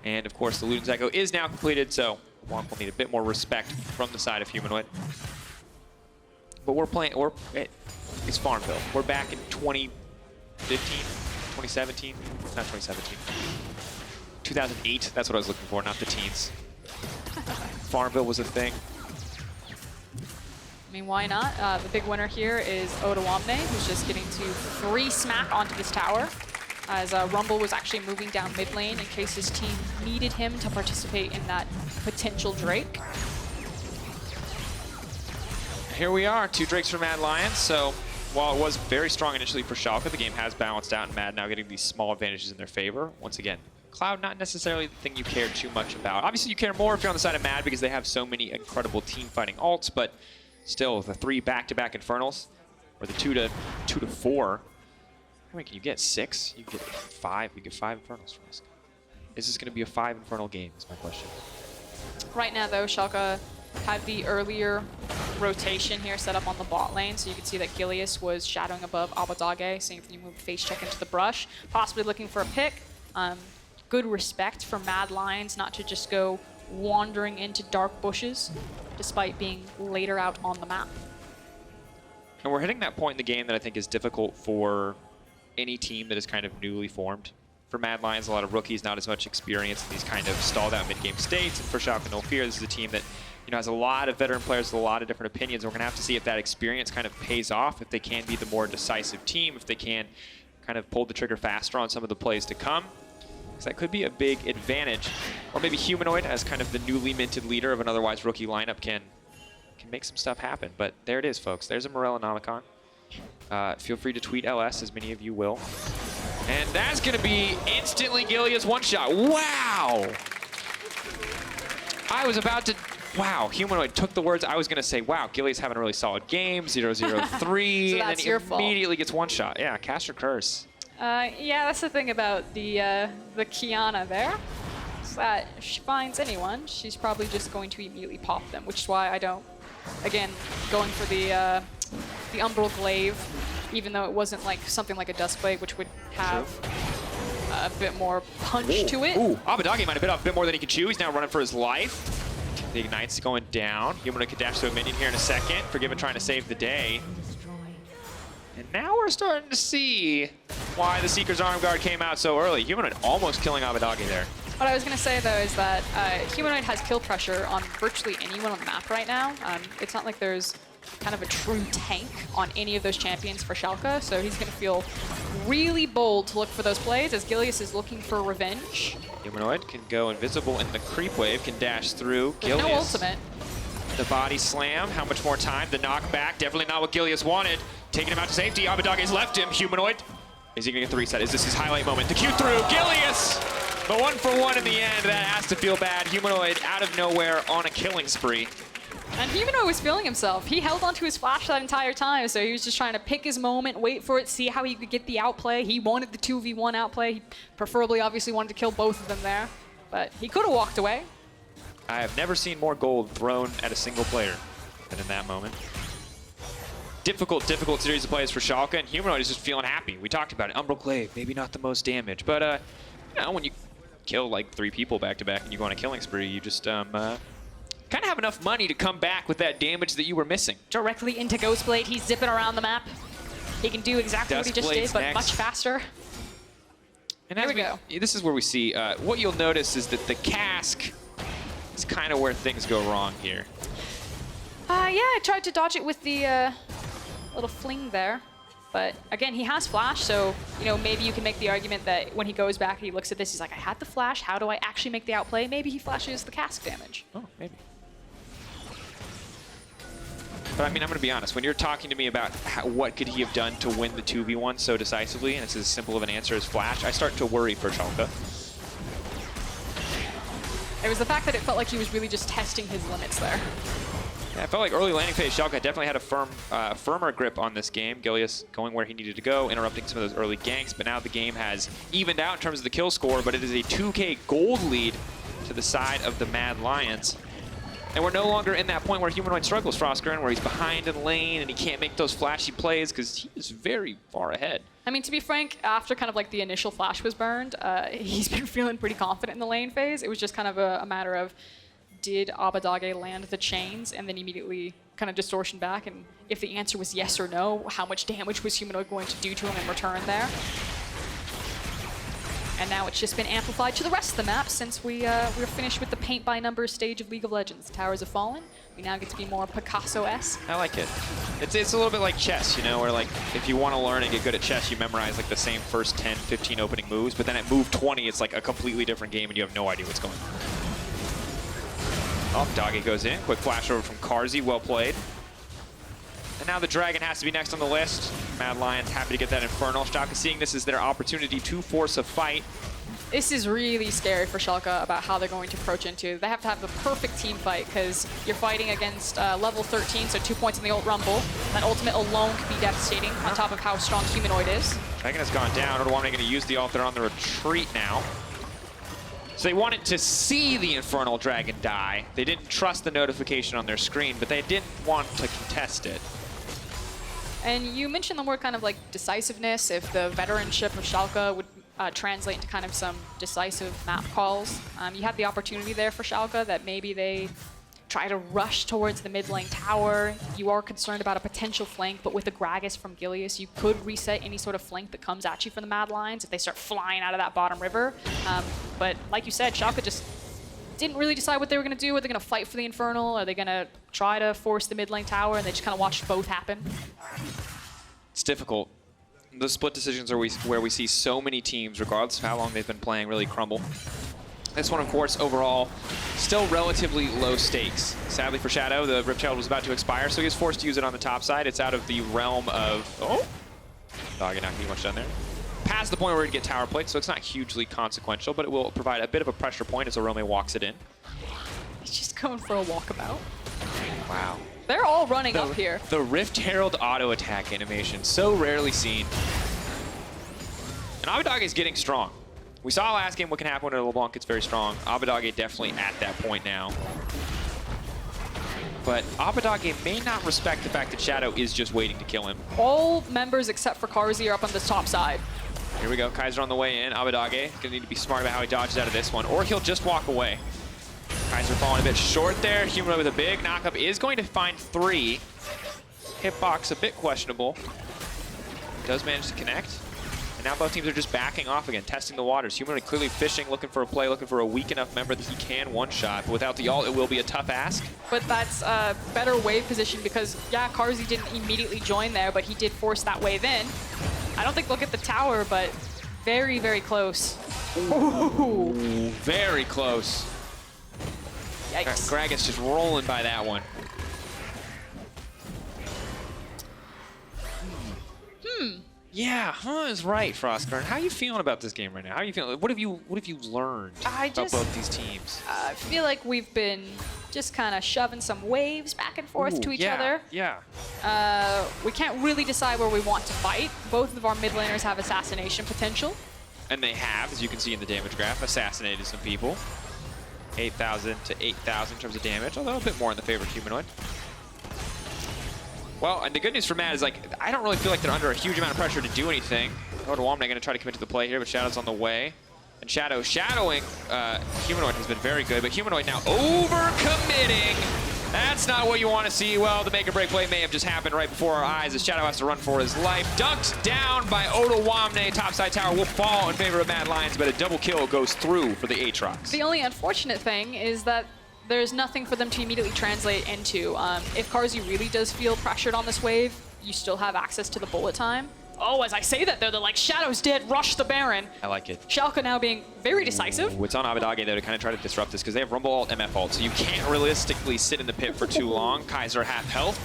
Speaker 4: And of course, the Luden's Echo is now completed, so Wonk will need a bit more respect from the side of Humanoid. But we're playing, it's Farmville. We're back in 2015, 2017, not 2017. 2008, that's what I was looking for, not the teens. Farmville was a thing.
Speaker 5: I mean, why not? The big winner here is Odoamne, who's just getting to free smack onto this tower, as Rumble was actually moving down mid lane in case his team needed him to participate in that potential Drake.
Speaker 4: Here we are, 2 Drakes for Mad Lions. So while it was very strong initially for Schalke, the game has balanced out, and Mad now getting these small advantages in their favor. Once again, Cloud not necessarily the thing you care too much about. Obviously, you care more if you're on the side of Mad because they have so many incredible team fighting alts, but still, the 3 back-to-back Infernals, or the 2 to 4. I mean, can you get 6? You get 5. You get 5 Infernals from this. Is this going to be a 5 Infernal game, is my question.
Speaker 5: Right now, though, Schalke had the earlier rotation here set up on the bot lane, so you can see that Gilius was shadowing above Abbedagge, seeing if you move face check into the brush, possibly looking for a pick. Good respect for Mad Lions not to just go wandering into dark bushes, despite being later out on the map.
Speaker 4: And we're hitting that point in the game that I think is difficult for any team that is kind of newly formed. For Mad Lions, a lot of rookies, not as much experience in these kind of stalled out mid-game states. And for Schalke No Fear, this is a team that has a lot of veteran players with a lot of different opinions. And we're going to have to see if that experience kind of pays off, if they can be the more decisive team, if they can kind of pull the trigger faster on some of the plays to come. Because that could be a big advantage. Or maybe Humanoid, as kind of the newly minted leader of an otherwise rookie lineup, can make some stuff happen. But there it is, folks. There's a Morellonomicon. Feel free to tweet LS, as many of you will. And that's going to be instantly Gilius one-shot. Wow! I was about to... Wow, Humanoid took the words I was going to say. Wow, Gilius having a really solid game, 0-0-3,
Speaker 5: So
Speaker 4: and then he
Speaker 5: your
Speaker 4: immediately gets one-shot. Yeah, cast or curse.
Speaker 5: Yeah, that's the thing about the Qiyana there. Is that if she finds anyone, she's probably just going to immediately pop them, which is why I don't. Again, going for the Umbral Glaive, even though it wasn't like something like a Duskblade, which would have a bit more punch to it.
Speaker 4: Ooh, Abbedagge might have bit off a bit more than he could chew. He's now running for his life. The Ignite's going down. Humanoid could dash to a minion here in a second. Forgiven trying to save the day. And now we're starting to see why the Seeker's Arm Guard came out so early. Humanoid almost killing Abbedagge there.
Speaker 5: What I was going to say, though, is that Humanoid has kill pressure on virtually anyone on the map right now. It's not like there's kind of a true tank on any of those champions for Schalke, so he's going to feel really bold to look for those plays as Gilius is looking for revenge.
Speaker 4: Humanoid can go invisible in the creep wave, can dash through.
Speaker 5: There's
Speaker 4: Gilius,
Speaker 5: no ultimate.
Speaker 4: The body slam. How much more time? The knockback. Definitely not what Gilius wanted. Taking him out to safety. Abbedagge's left him. Humanoid. Is he going to get the reset? Is this his highlight moment? The Q through. Gilius! But 1-for-1 in the end. That has to feel bad. Humanoid out of nowhere on a killing spree.
Speaker 5: And Humanoid was feeling himself. He held onto his flash that entire time, so he was just trying to pick his moment, wait for it, see how he could get the outplay. He wanted the 2v1 outplay. He preferably, obviously, wanted to kill both of them there. But he could have walked away.
Speaker 4: I have never seen more gold thrown at a single player than in that moment. Difficult series of plays for Schalke, and Humanoid is just feeling happy. We talked about it. Umbral Glaive, maybe not the most damage, but you know, when you kill like 3 people back-to-back and you go on a killing spree, you just kind of have enough money to come back with that damage that you were missing.
Speaker 5: Directly into Ghostblade. He's zipping around the map. He can do exactly what he just did, but much faster.
Speaker 4: And
Speaker 5: Here
Speaker 4: as
Speaker 5: we go.
Speaker 4: this is where we see, what you'll notice is that the cask is kind of where things go wrong here.
Speaker 5: Yeah, I tried to dodge it with the little fling there. But again, he has flash, so you know maybe you can make the argument that when he goes back and he looks at this, he's like, I had the flash, how do I actually make the outplay? Maybe he flashes the cask damage.
Speaker 4: Oh, maybe. But I mean, I'm going to be honest. When you're talking to me about what could he have done to win the 2v1 so decisively, and it's as simple of an answer as flash, I start to worry for Schalke.
Speaker 5: It was the fact that it felt like he was really just testing his limits there.
Speaker 4: Yeah, I felt like early laning phase, Schalke definitely had a firmer grip on this game. Gilius going where he needed to go, interrupting some of those early ganks, but now the game has evened out in terms of the kill score, but it is a 2K gold lead to the side of the Mad Lions. And we're no longer in that point where Humanoid struggles, Froskurinn, where he's behind in lane and he can't make those flashy plays because he is very far ahead.
Speaker 5: I mean, to be frank, after kind of like the initial flash was burned, he's been feeling pretty confident in the lane phase. It was just kind of a matter of, did Abbedagge land the chains and then immediately kind of distortion back? And if the answer was yes or no, how much damage was Humanoid going to do to him in return there? And now it's just been amplified to the rest of the map since we're finished with the paint by numbers stage of League of Legends. Towers have fallen. We now get to be more Picasso-esque.
Speaker 4: I like it. It's a little bit like chess, you know, where like if you want to learn and get good at chess, you memorize like the same first 10, 15 opening moves, but then at move 20, it's like a completely different game and you have no idea what's going on. Oh, Doggy goes in. Quick flash over from Carzzy. Well played. And now the Dragon has to be next on the list. Mad Lions happy to get that Infernal. Schalke seeing this as their opportunity to force a fight.
Speaker 5: This is really scary for Schalke about how they're going to approach into. They have to have the perfect team fight because you're fighting against level 13, so 2 points in the ult rumble. That ultimate alone could be devastating on top of how strong Humanoid is.
Speaker 4: Dragon has gone down. Odoamne going to use the ult. They're on the retreat now. So they wanted to see the Infernal Dragon die. They didn't trust the notification on their screen, but they didn't want to contest it.
Speaker 5: And you mentioned the word kind of like decisiveness, if the veteranship of Schalke would translate into kind of some decisive map calls. You had the opportunity there for Schalke that maybe they try to rush towards the mid lane tower. You are concerned about a potential flank, but with the Gragas from Gilius, you could reset any sort of flank that comes at you from the Mad Lions if they start flying out of that bottom river. But like you said, Schalke just didn't really decide what they were going to do. Are they going to fight for the Infernal? Are they going to try to force the mid lane tower? And they just kind of watched both happen.
Speaker 4: It's difficult. The split decisions are where we see so many teams, regardless of how long they've been playing, really crumble. This one, of course, overall, still relatively low stakes. Sadly for Shadow, the Ripchild was about to expire, so he was forced to use it on the top side. It's out of the realm of... Oh! Doggy not getting much done there. Past the point where he'd get tower plate, so it's not hugely consequential, but it will provide a bit of a pressure point as Orome walks it in.
Speaker 5: He's just going for a walkabout.
Speaker 4: Wow.
Speaker 5: They're all running up here.
Speaker 4: The Rift Herald auto attack animation, so rarely seen. And Abbedagge is getting strong. We saw last game what can happen when a LeBlanc gets very strong. Abbedagge definitely at that point now. But Abbedagge may not respect the fact that Shadow is just waiting to kill him.
Speaker 5: All members except for Carzzy are up on the top side.
Speaker 4: Here we go, Kaiser on the way in. Abbedagge gonna need to be smart about how he dodges out of this one, or he'll just walk away. Kaiser falling a bit short there. Humanoid with a big knockup is going to find 3. Hitbox a bit questionable. Does manage to connect. And now both teams are just backing off again, testing the waters. Humanoid clearly fishing, looking for a play, looking for a weak enough member that he can one-shot. But without the ult, it will be a tough ask.
Speaker 5: But that's a better wave position because, yeah, Carzzy didn't immediately join there, but he did force that wave in. I don't think they'll get the tower, but very, very close.
Speaker 4: Ooh, very close.
Speaker 5: Yikes.
Speaker 4: Gragas just rolling by that one. Yeah, is right, Froskurinn. How are you feeling about this game right now? How are you feeling? What have you learned about both these teams?
Speaker 5: I feel like we've been just kind of shoving some waves back and forth to each other.
Speaker 4: Yeah.
Speaker 5: We can't really decide where we want to fight. Both of our mid laners have assassination potential.
Speaker 4: And they have, as you can see in the damage graph, assassinated some people. 8,000 to 8,000 in terms of damage, although a bit more in the favor of Humanoid. Well, and the good news for Matt is, like, I don't really feel like they're under a huge amount of pressure to do anything. Odoamne going to try to commit to the play here, but Shadow's on the way. And Shadow shadowing Humanoid has been very good, but Humanoid now over-committing That's not what you want to see. Well, the make or break play may have just happened right before our eyes as Shadow has to run for his life. Dunked down by Odoamne. Topside tower will fall in favor of Mad Lions, but a double kill goes through for the Aatrox.
Speaker 5: The only unfortunate thing is that there's nothing for them to immediately translate into. If Carzzy really does feel pressured on this wave, you still have access to the bullet time. Oh, as I say that, though, they're like, Shadow's dead, rush the Baron.
Speaker 4: I like it.
Speaker 5: Schalke now being very decisive.
Speaker 4: Ooh, it's on Abbedagge, though, to kind of try to disrupt this, because they have Rumble ult, MF ult, so you can't realistically sit in the pit for too long. Kaiser half health.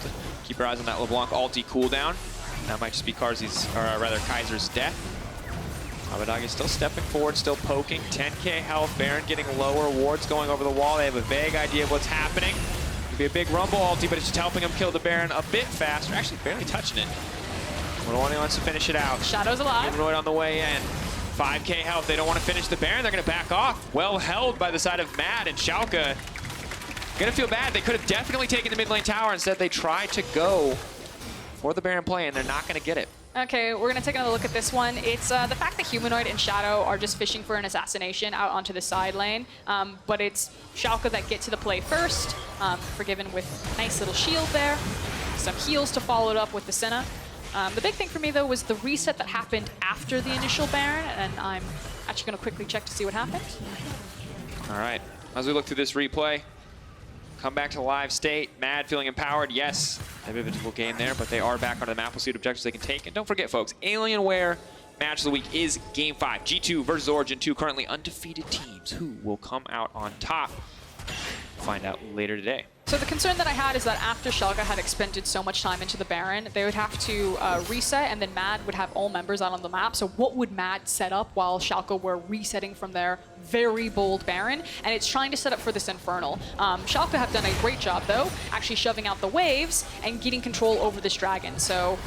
Speaker 4: Keep your eyes on that LeBlanc ulti cooldown. That might just be Carzzy's, or rather Kaiser's death. Abbedagge still stepping forward, still poking. 10k health, Baron getting lower, wards going over the wall. They have a vague idea of what's happening. Could be a big Rumble ulti, but it's just helping him kill the Baron a bit faster. Actually, barely touching it. Odoamne wants to finish it out.
Speaker 5: Shadow's alive.
Speaker 4: Humanoid on the way in. 5k health. They don't want to finish the Baron. They're going to back off. Well held by the side of Mad and Schalke. Going to feel bad. They could have definitely taken the mid lane tower. Instead, they tried to go for the Baron play, and they're not going to get it.
Speaker 5: Okay, we're going to take another look at this one. It's the fact that Humanoid and Shadow are just fishing for an assassination out onto the side lane. But it's Schalke that get to the play first. Forgiven with a nice little shield there. Some heals to follow it up with the Senna. The big thing for me, though, was the reset that happened after the initial Baron, and I'm actually going to quickly check to see what happened.
Speaker 4: All right, as we look through this replay, come back to live state. Mad feeling empowered. Yes, a bit of a difficult game there, but they are back onto the map. We'll see what objectives they can take. And don't forget, folks, Alienware Match of the Week is Game 5. G2 versus Origin 2, currently undefeated teams. Who will come out on top? Find out later today.
Speaker 5: So the concern that I had is that after Schalke had expended so much time into the Baron, they would have to reset, and then Mad would have all members out on the map. So what would Mad set up while Schalke were resetting from their very bold Baron? And it's trying to set up for this Infernal. Schalke have done a great job, though, actually shoving out the waves and getting control over this Dragon. So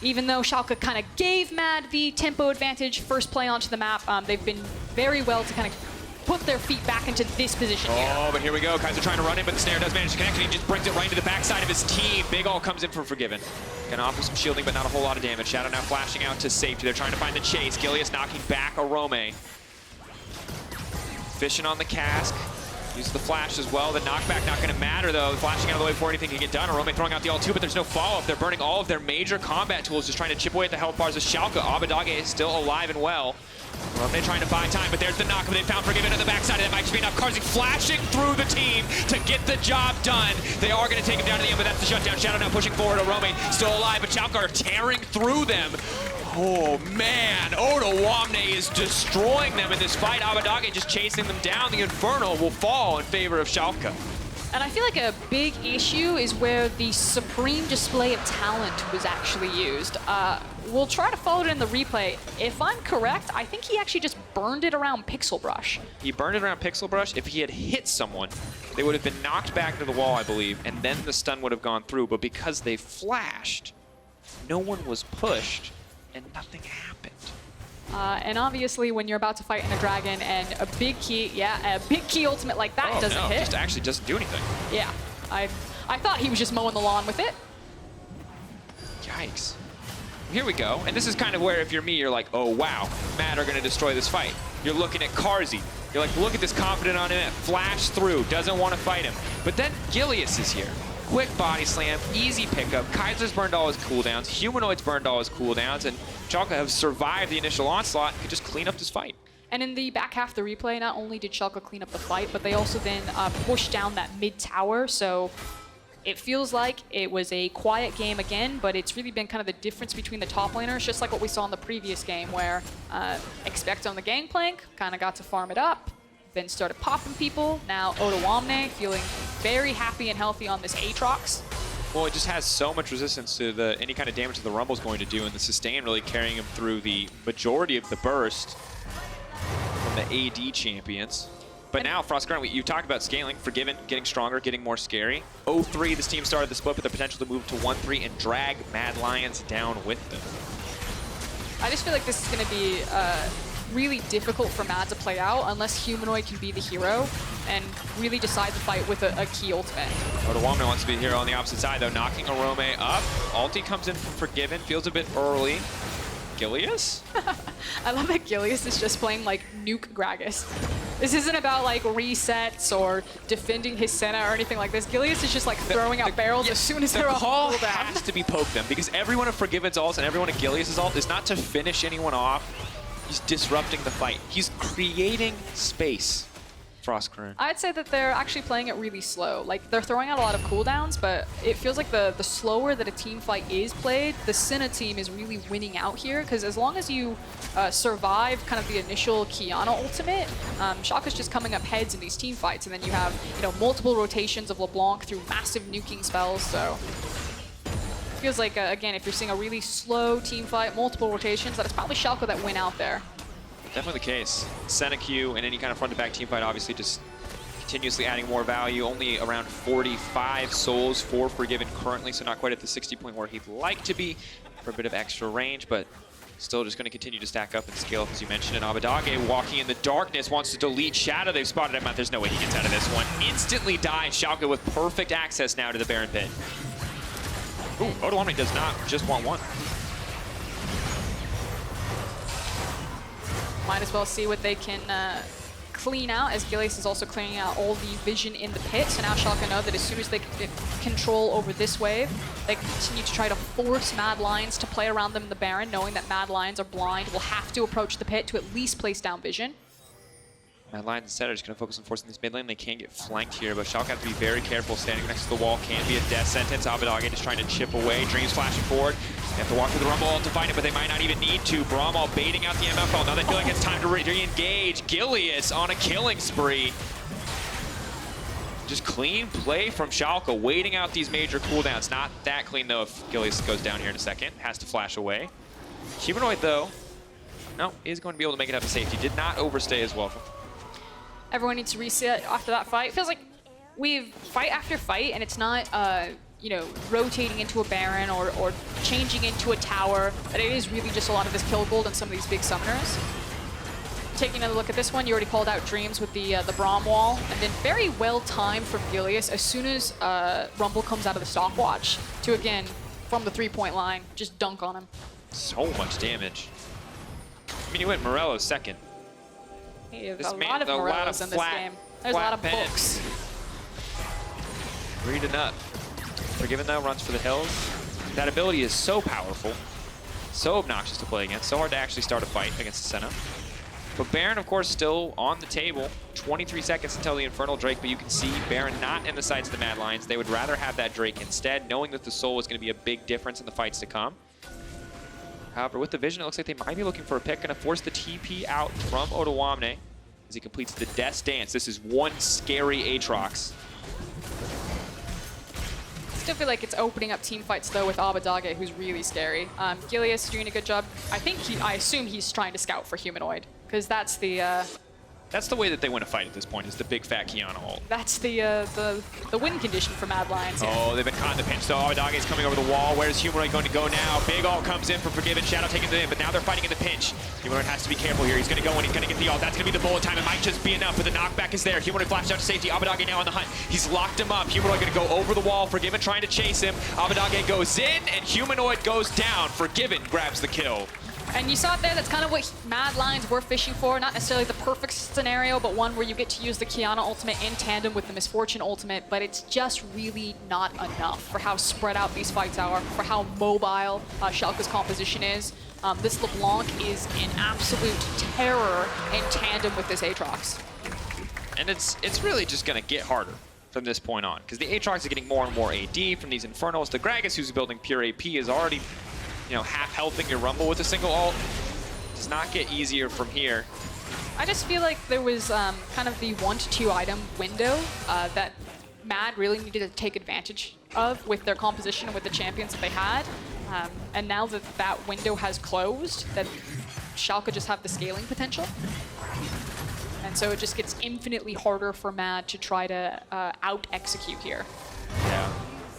Speaker 5: even though Schalke kind of gave Mad the tempo advantage first play onto the map, they've been very well to kind of put their feet back into this position here.
Speaker 4: Oh, but here we go. Kaiser trying to run in, but the snare does manage to connect, and he just brings it right into the backside of his team. Big Ol comes in for Forgiven. Gonna offer some shielding, but not a whole lot of damage. Shadow now flashing out to safety. They're trying to find the chase. Gilius knocking back Orome. Fishing on the cask. Uses the flash as well. The knockback not gonna matter, though. Flashing out of the way before anything can get done. Orome throwing out the ult too, but there's no follow-up. They're burning all of their major combat tools, just trying to chip away at the health bars of Schalke. Abbedagge is still alive and well. Orome trying to buy time, but there's the knock, but they found Forgiven at the backside, and that might just be enough. Carzzy flashing through the team to get the job done. They are going to take him down to the end, but that's the shutdown. Shadow now pushing forward. Orome still alive, but Schalke are tearing through them. Oh, man. Odoamne is destroying them in this fight. Abbedagge just chasing them down. The Infernal will fall in favor of Schalke.
Speaker 5: And I feel like a big issue is where the supreme display of talent was actually used. We'll try to follow it in the replay. If I'm correct, I think he actually just burned it around Pixel Brush.
Speaker 4: He burned it around Pixel Brush. If he had hit someone, they would have been knocked back to the wall, I believe, and then the stun would have gone through. But because they flashed, no one was pushed, and nothing happened.
Speaker 5: And obviously, when you're about to fight in a dragon and a big key, a big key ultimate like that doesn't hit.
Speaker 4: Just actually doesn't do anything.
Speaker 5: Yeah, I thought he was just mowing the lawn with it.
Speaker 4: Yikes. Here we go. And this is kind of where, if you're me, you're like, oh, wow, Mad are going to destroy this fight. You're looking at Carzzy. You're like, look at this confident on him. Flash through, doesn't want to fight him. But then Gilius is here. Quick body slam, easy pickup. Kaiser's burned all his cooldowns. Humanoid's burned all his cooldowns. And Schalke have survived the initial onslaught and could just clean up this fight.
Speaker 5: And in the back half of the replay, not only did Schalke clean up the fight, but they also then pushed down that mid tower. So it feels like it was a quiet game again, but it's really been kind of the difference between the top laners, just like what we saw in the previous game, where Expect on the gangplank kind of got to farm it up, then started popping people. Now Odoamne feeling very happy and healthy on this Aatrox.
Speaker 4: Well, it just has so much resistance to any kind of damage that the Rumble's going to do, and the sustain really carrying him through the majority of the burst from the AD champions. But now, Froskurinn, you talked about scaling, Forgiven, getting stronger, getting more scary. 0-3, this team started the split with the potential to move to 1-3 and drag Mad Lions down with them.
Speaker 5: I just feel like this is going to be really difficult for Mad to play out unless Humanoid can be the hero and really decide the fight with a key ultimate.
Speaker 4: Odoamne wants to be the hero on the opposite side, though, knocking Orome up. Ulti comes in from Forgiven, feels a bit early. Gilius?
Speaker 5: I love that Gilius is just playing like Nuke Gragas. This isn't about like resets or defending his Senna or anything like this. Gilius is just like throwing out barrels as soon as they're off
Speaker 4: call
Speaker 5: cooldown.
Speaker 4: has to be poke them because everyone of Forgiven's ult and everyone of Gilius' ult is not to finish anyone off. He's disrupting the fight. He's creating space. Froskurinn.
Speaker 5: I'd say that they're actually playing it really slow. Like, they're throwing out a lot of cooldowns, but it feels like the slower that a team fight is played, the Senna team is really winning out here, because as long as you survive kind of the initial Qiyana ultimate, Schalke's just coming up heads in these team fights, and then you have, you know, multiple rotations of LeBlanc through massive nuking spells, so... Feels like, again, if you're seeing a really slow team fight, multiple rotations, that it's probably Schalke that win out there.
Speaker 4: Definitely the case. Senna Q and any kind of front-to-back team fight obviously just continuously adding more value. Only around 45 souls for Forgiven currently, so not quite at the 60 point where he'd like to be for a bit of extra range, but still just going to continue to stack up and scale up, as you mentioned. And Abbedagge walking in the darkness, wants to delete Shadow. They've spotted him out. There's no way he gets out of this one. Instantly dies. Schalke with perfect access now to the Baron Pit. Ooh, Odoamne does not just want one.
Speaker 5: Might as well see what they can clean out, as Gilius is also cleaning out all the vision in the pit. So now Schalke know that as soon as they get control over this wave, they can continue to try to force Mad Lions to play around them in the Baron, knowing that Mad Lions are blind, will have to approach the pit to at least place down vision.
Speaker 4: Mad Lions instead are just going to focus on forcing this mid lane. They can get flanked here, but Schalke have to be very careful. Standing next to the wall can be a death sentence. Abbedagge just trying to chip away. Dreams flashing forward. They have to walk through the Rumble to find it, but they might not even need to. Braum all baiting out the MFL. Now they feel like it's time to re-engage. Gilius on a killing spree. Just clean play from Schalke, waiting out these major cooldowns. Not that clean, though, if Gilius goes down here in a second. Has to flash away. Humanoid, though, no, is going to be able to make it up to safety. Did not overstay his welcome.
Speaker 5: Everyone needs to reset after that fight. It feels like we've fight after fight, and it's not, you know, rotating into a Baron or changing into a tower, but it is really just a lot of this kill gold and some of these big summoners. Taking another look at this one, you already called out Dreams with the Braum wall, and then very well timed from Gilius as soon as Rumble comes out of the stopwatch to, again, from the three-point line, just dunk on him.
Speaker 4: So much damage. I mean, he went Morello's second.
Speaker 5: Hey, a lot of Morellos in this game. There's a lot of books.
Speaker 4: Reading up. Forgiven, though, runs for the hills. That ability is so powerful, so obnoxious to play against, so hard to actually start a fight against the Senna. But Baron, of course, still on the table. 23 seconds until the Infernal Drake, but you can see Baron not in the sights of the Mad Lions. They would rather have that Drake instead, knowing that the Soul is going to be a big difference in the fights to come. However, with the vision, it looks like they might be looking for a pick. Going to force the TP out from Odoamne as he completes the Death's Dance. This is one scary Aatrox.
Speaker 5: Still feel like it's opening up team fights, though, with Abbedagge, who's really scary. Gilius doing a good job. I assume he's trying to scout for Humanoid, because that's the...
Speaker 4: That's the way that they win a fight at this point, is the big fat Qiyana ult.
Speaker 5: That's the win condition for Mad Lions. Yeah.
Speaker 4: Oh, they've been caught in the pinch, though. Abbedagge is coming over the wall. Where's Humanoid going to go now? Big ult comes in for Forgiven. Shadow taking it in, but now they're fighting in the pinch. Humanoid has to be careful here. He's going to go in. He's going to get the ult. That's going to be the bullet time. It might just be enough, but the knockback is there. Humanoid flashed out to safety. Abbedagge now on the hunt. He's locked him up. Humanoid going to go over the wall. Forgiven trying to chase him. Abbedagge goes in, and Humanoid goes down. Forgiven grabs the kill.
Speaker 5: And you saw it there, that's kind of what Mad Lions were fishing for. Not necessarily the perfect scenario, but one where you get to use the Qiyana ultimate in tandem with the Misfortune ultimate, but it's just really not enough for how spread out these fights are, for how mobile Schalke's composition is. This LeBlanc is an absolute terror in tandem with this Aatrox.
Speaker 4: And it's really just going to get harder from this point on, because the Aatrox is getting more and more AD from these Infernals. The Gragas, who's building pure AP, is already, you know, half healthing your Rumble with a single ult. Does not get easier from here.
Speaker 5: I just feel like there was kind of the 1 to 2 item window that Mad really needed to take advantage of with their composition and with the champions that they had. And now that that window has closed, that Schalke just have the scaling potential. And so it just gets infinitely harder for Mad to try to out-execute here.
Speaker 4: Yeah.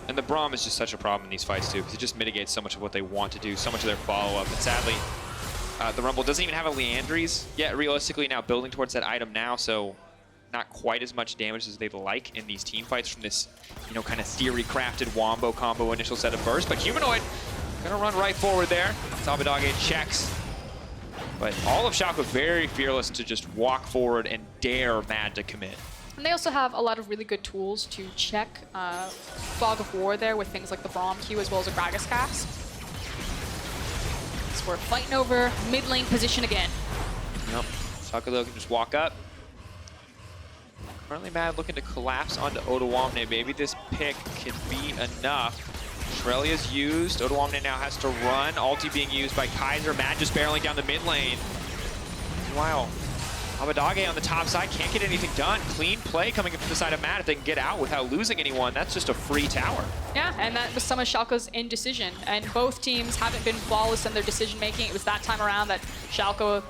Speaker 4: And the Braum is just such a problem in these fights, too, because it just mitigates so much of what they want to do, so much of their follow-up. And sadly, the Rumble doesn't even have a Leandries yet, realistically, now building towards that item now, so not quite as much damage as they'd like in these team fights from this, you know, kind of theory-crafted Wombo combo initial set of bursts. But Humanoid gonna run right forward there. Abbedagge checks. But all of Schalke very fearless to just walk forward and dare Mad to commit.
Speaker 5: And they also have a lot of really good tools to check Fog of War there with things like the Braum Q as well as a Gragas cast. So we're fighting over mid lane position again.
Speaker 4: Yep. Schalke though can just walk up. Currently Mad looking to collapse onto Odoamne. Maybe this pick can be enough. Shrelia's used. Odoamne now has to run. Ulti being used by Kaiser. Mad just barreling down the mid lane. Wow. Abbedagge on the top side can't get anything done. Clean play coming from the side of Mad. If they can get out without losing anyone, that's just a free tower.
Speaker 5: Yeah, and that was some of Schalke's indecision. And both teams haven't been flawless in their decision making. It was that time around that Schalke,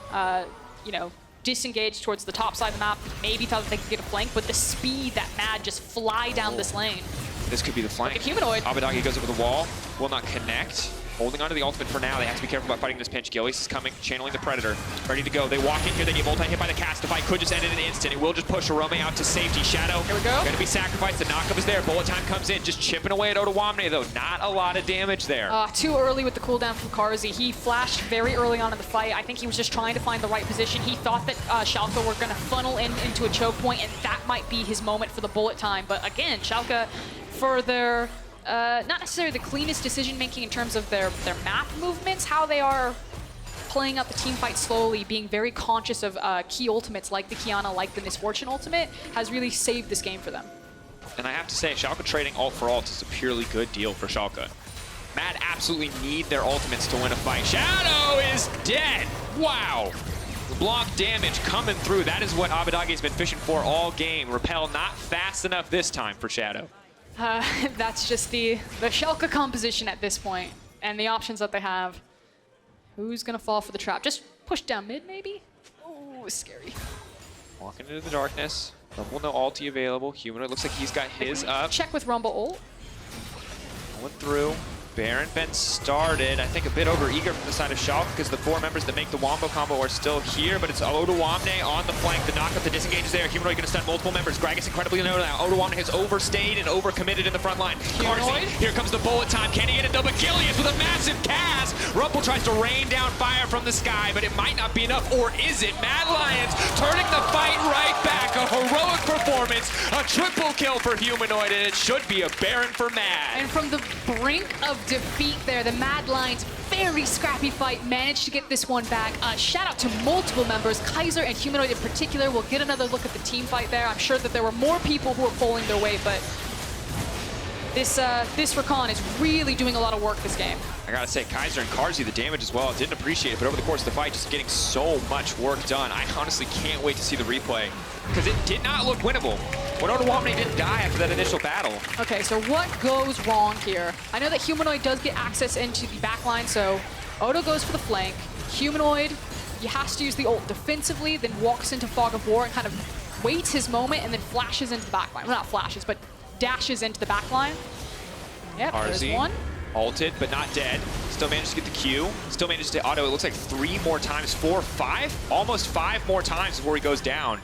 Speaker 5: you know, disengaged towards the top side of the map. Maybe thought that they could get a flank, but the speed that Mad just fly down this lane.
Speaker 4: This could be the flank.
Speaker 5: Look at Humanoid.
Speaker 4: Abbedagge goes over the wall. Will not connect. Holding onto the ultimate for now. They have to be careful about fighting this pinch. Gilius is coming, channeling the Predator. Ready to go. They walk in here. They get multi-hit by the cast. The fight could just end in an instant. It will just push Orome out to safety. Shadow.
Speaker 5: Here we go.
Speaker 4: Going to be sacrificed. The knockup is there. Bullet time comes in. Just chipping away at Odoamne, though. Not a lot of damage there.
Speaker 5: Too early with the cooldown from Carzzy. He flashed very early on in the fight. I think he was just trying to find the right position. He thought that Schalke were going to funnel into a choke point, and that might be his moment for the bullet time. But again, Schalke, for their not necessarily the cleanest decision-making in terms of their map movements, how they are playing out the team fight slowly, being very conscious of key ultimates like the Qiyana, like the Misfortune ultimate, has really saved this game for them.
Speaker 4: And I have to say, Schalke trading ult for ult is a purely good deal for Schalke. Mad absolutely need their ultimates to win a fight. Shadow is dead! Wow! LeBlanc damage coming through. That is what Abbedagge has been fishing for all game. Repel not fast enough this time for Shadow.
Speaker 5: That's just the Schalke composition at this point, and the options that they have. Who's gonna fall for the trap? Just push down mid, maybe? Oh, scary.
Speaker 4: Walking into the darkness. Rumble no ulti available. Humanoid looks like he's got his up.
Speaker 5: Check with Rumble ult.
Speaker 4: Going through. Baron been started. I think a bit over eager from the side of Schalke because the four members that make the Wombo combo are still here, but it's Odoamne on the flank. The knockup, the disengage is there. Humanoid going to stun multiple members. Gragas incredibly low now. Odoamne has overstayed and overcommitted in the front line. Carzzy, here comes the bullet time. Can he get it? Double Gilius with a massive cast. Rumble tries to rain down fire from the sky, but it might not be enough, or is it? Mad Lions turning the fight right back. A heroic performance, a triple kill for Humanoid, and it should be a Baron for Mad.
Speaker 5: And from the brink of defeat there, the Mad Lions, very scrappy fight, managed to get this one back. Shout out to multiple members. Kaiser and Humanoid in particular. We'll get another look at the team fight there. I'm sure that there were more people who were pulling their weight, but this Rakan is really doing a lot of work this game.
Speaker 4: I gotta say, Kaiser and Carzzy, the damage as well, didn't appreciate it, but over the course of the fight, just getting so much work done. I honestly can't wait to see the replay, because it did not look winnable. When Odoamne didn't die after that initial battle.
Speaker 5: Okay, so what goes wrong here? I know that Humanoid does get access into the backline, so Odo goes for the flank. Humanoid, he has to use the ult defensively, then walks into Fog of War and kind of waits his moment and then flashes into the backline. Well, not flashes, but dashes into the backline. Yep, there's one.
Speaker 4: Ulted, but not dead. Still managed to get the Q. Still managed to auto, it looks like 3 more times. 4, 5? Almost 5 more times before he goes down.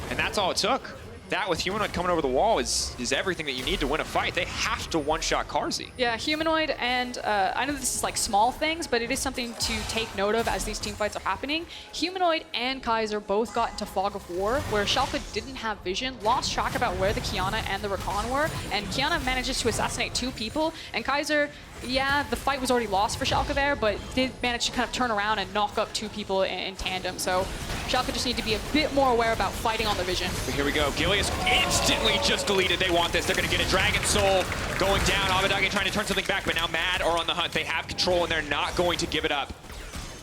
Speaker 4: And that's all it took. That with Humanoid coming over the wall is everything that you need to win a fight. They have to one-shot Carzzy.
Speaker 5: Yeah, Humanoid, and I know this is like small things, but it is something to take note of as these team fights are happening. Humanoid and Kaiser both got into Fog of War, where Schalke didn't have vision, lost track about where the Qiyana and the Rakan were, and Qiyana manages to assassinate 2 people, and Kaiser, yeah, the fight was already lost for Schalke there, but did manage to kind of turn around and knock up 2 people in tandem. So Schalke just need to be a bit more aware about fighting on the vision.
Speaker 4: But here we go. Gilius instantly just deleted. They want this. They're going to get a Dragon Soul going down. Abbedagge trying to turn something back, but now Mad are on the hunt. They have control, and they're not going to give it up.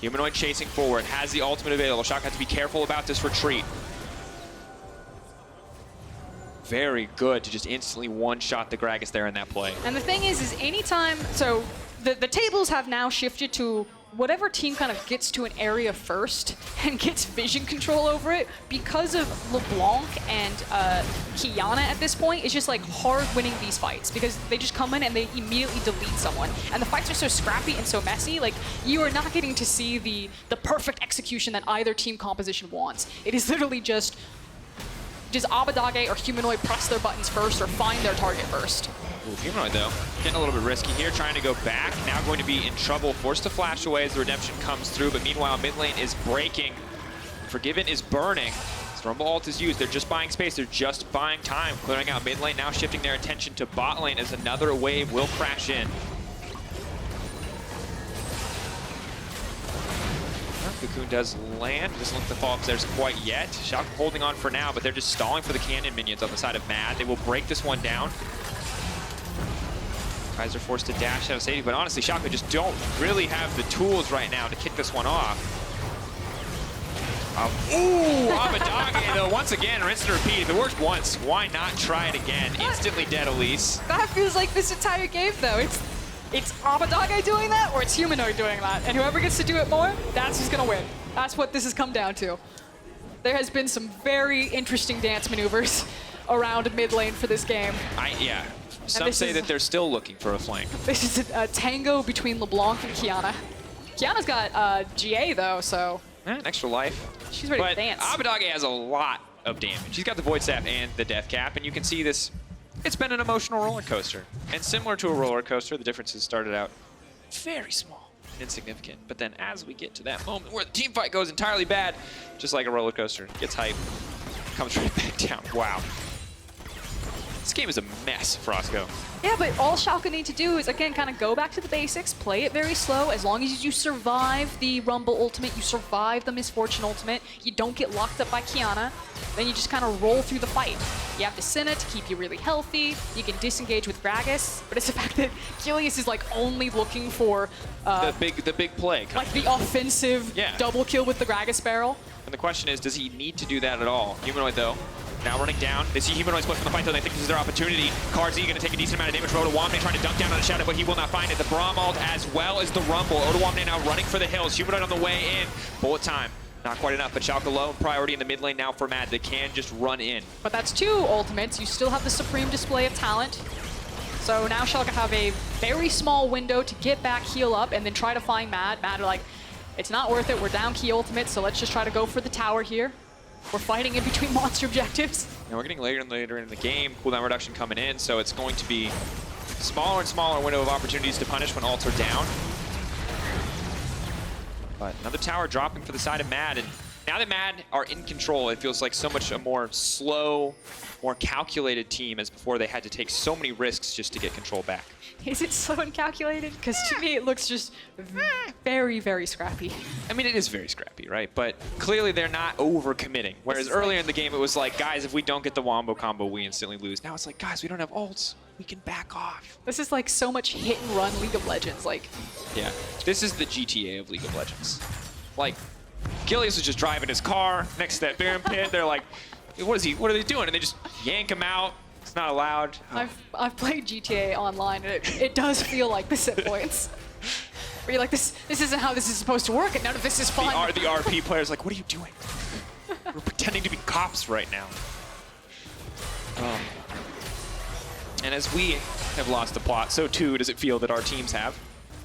Speaker 4: Humanoid chasing forward. Has the ultimate available. Schalke has to be careful about this retreat. Very good to just instantly one-shot the Gragas there in that play.
Speaker 5: And the thing is anytime, so the tables have now shifted to whatever team kind of gets to an area first and gets vision control over it, because of LeBlanc and Qiyana at this point, it's just like hard winning these fights because they just come in and they immediately delete someone. And the fights are so scrappy and so messy, like you are not getting to see the perfect execution that either team composition wants. It is literally just, does Abbedagge or Humanoid press their buttons first or find their target first?
Speaker 4: Ooh, Humanoid, though, getting a little bit risky here, trying to go back. Now going to be in trouble, forced to flash away as the redemption comes through. But meanwhile, mid lane is breaking. Forgiven is burning. Rumble ult is used. They're just buying space. They're just buying time. Clearing out mid lane, now shifting their attention to bot lane as another wave will crash in. Cocoon does land. Doesn't look to fall upstairs quite yet. Schalke holding on for now, but they're just stalling for the cannon minions on the side of Mad. They will break this one down. Kaiser forced to dash out of safety, but honestly, Schalke just don't really have the tools right now to kick this one off. Ooh, Abbedagge, though, once again, rinse and repeat. If it worked once, why not try it again? Instantly dead, Elise.
Speaker 5: That feels like this entire game, though. It's Abbedagge doing that, or it's Humanoid doing that. And whoever gets to do it more, that's who's going to win. That's what this has come down to. There has been some very interesting dance maneuvers around mid lane for this game.
Speaker 4: Yeah. Some say that they're still looking for a flank.
Speaker 5: This is a tango between LeBlanc and Qiyana. Qiyana's got GA, though, so...
Speaker 4: An extra life.
Speaker 5: She's ready to dance.
Speaker 4: Abbedagge has a lot of damage. He's got the Void Staff and the Death Cap, and you can see this. It's been an emotional roller coaster. And similar to a roller coaster, the differences started out very small, insignificant. But then as we get to that moment where the team fight goes entirely bad, just like a roller coaster, gets hype, comes right back down. Wow. This game is a mess, Frosco.
Speaker 5: Yeah, but all Schalke need to do is, again, kind of go back to the basics, play it very slow. As long as you survive the Rumble ultimate, you survive the Misfortune ultimate, you don't get locked up by Qiyana, then you just kind of roll through the fight. You have the Senna to keep you really healthy, you can disengage with Gragas, but it's the fact that Gilius is like only looking for
Speaker 4: the big play.
Speaker 5: Like the offensive double kill with the Gragas barrel.
Speaker 4: And the question is, does he need to do that at all? Humanoid, though, now running down. They see Humanoid split from the fight, though. They think this is their opportunity. Carzzy going to take a decent amount of damage. Odoamne trying to dunk down on the shadow, but he will not find it. The Braum ult as well as the Rumble. Odoamne now running for the hills. Humanoid on the way in. Bullet time. Not quite enough, but Schalke low priority in the mid lane now for Mad. They can just run in.
Speaker 5: But that's 2 ultimates. You still have the supreme display of talent. So now Schalke have a very small window to get back, heal up, and then try to find Mad. Mad are like, it's not worth it. We're down key ultimates, so let's just try to go for the tower here. We're fighting in between monster objectives.
Speaker 4: And we're getting later and later in the game. Cooldown reduction coming in, so it's going to be smaller and smaller window of opportunities to punish when ults are down. But another tower dropping for the side of Mad, and now that Mad are in control, it feels like so much a more slow, more calculated team as before they had to take so many risks just to get control back.
Speaker 5: Is it slow and calculated? Because to me it looks just very, very scrappy.
Speaker 4: I mean, it is very scrappy, right? But clearly they're not over-committing. Whereas earlier in the game it was like, guys, if we don't get the wombo combo, we instantly lose. Now it's like, guys, we don't have ults. We can back off.
Speaker 5: This is like so much hit and run League of Legends. Like,
Speaker 4: yeah, this is the GTA of League of Legends. Like, Gilius is just driving his car next to that Baron pit. They're like, what are they doing? And they just yank him out. It's not allowed. Oh.
Speaker 5: I've played GTA online, and it does feel like this at points. Where you're like, this isn't how this is supposed to work, and none of this is fun.
Speaker 4: The RP player's like, what are you doing? We're pretending to be cops right now. And as we have lost the plot, so too does it feel that our teams have.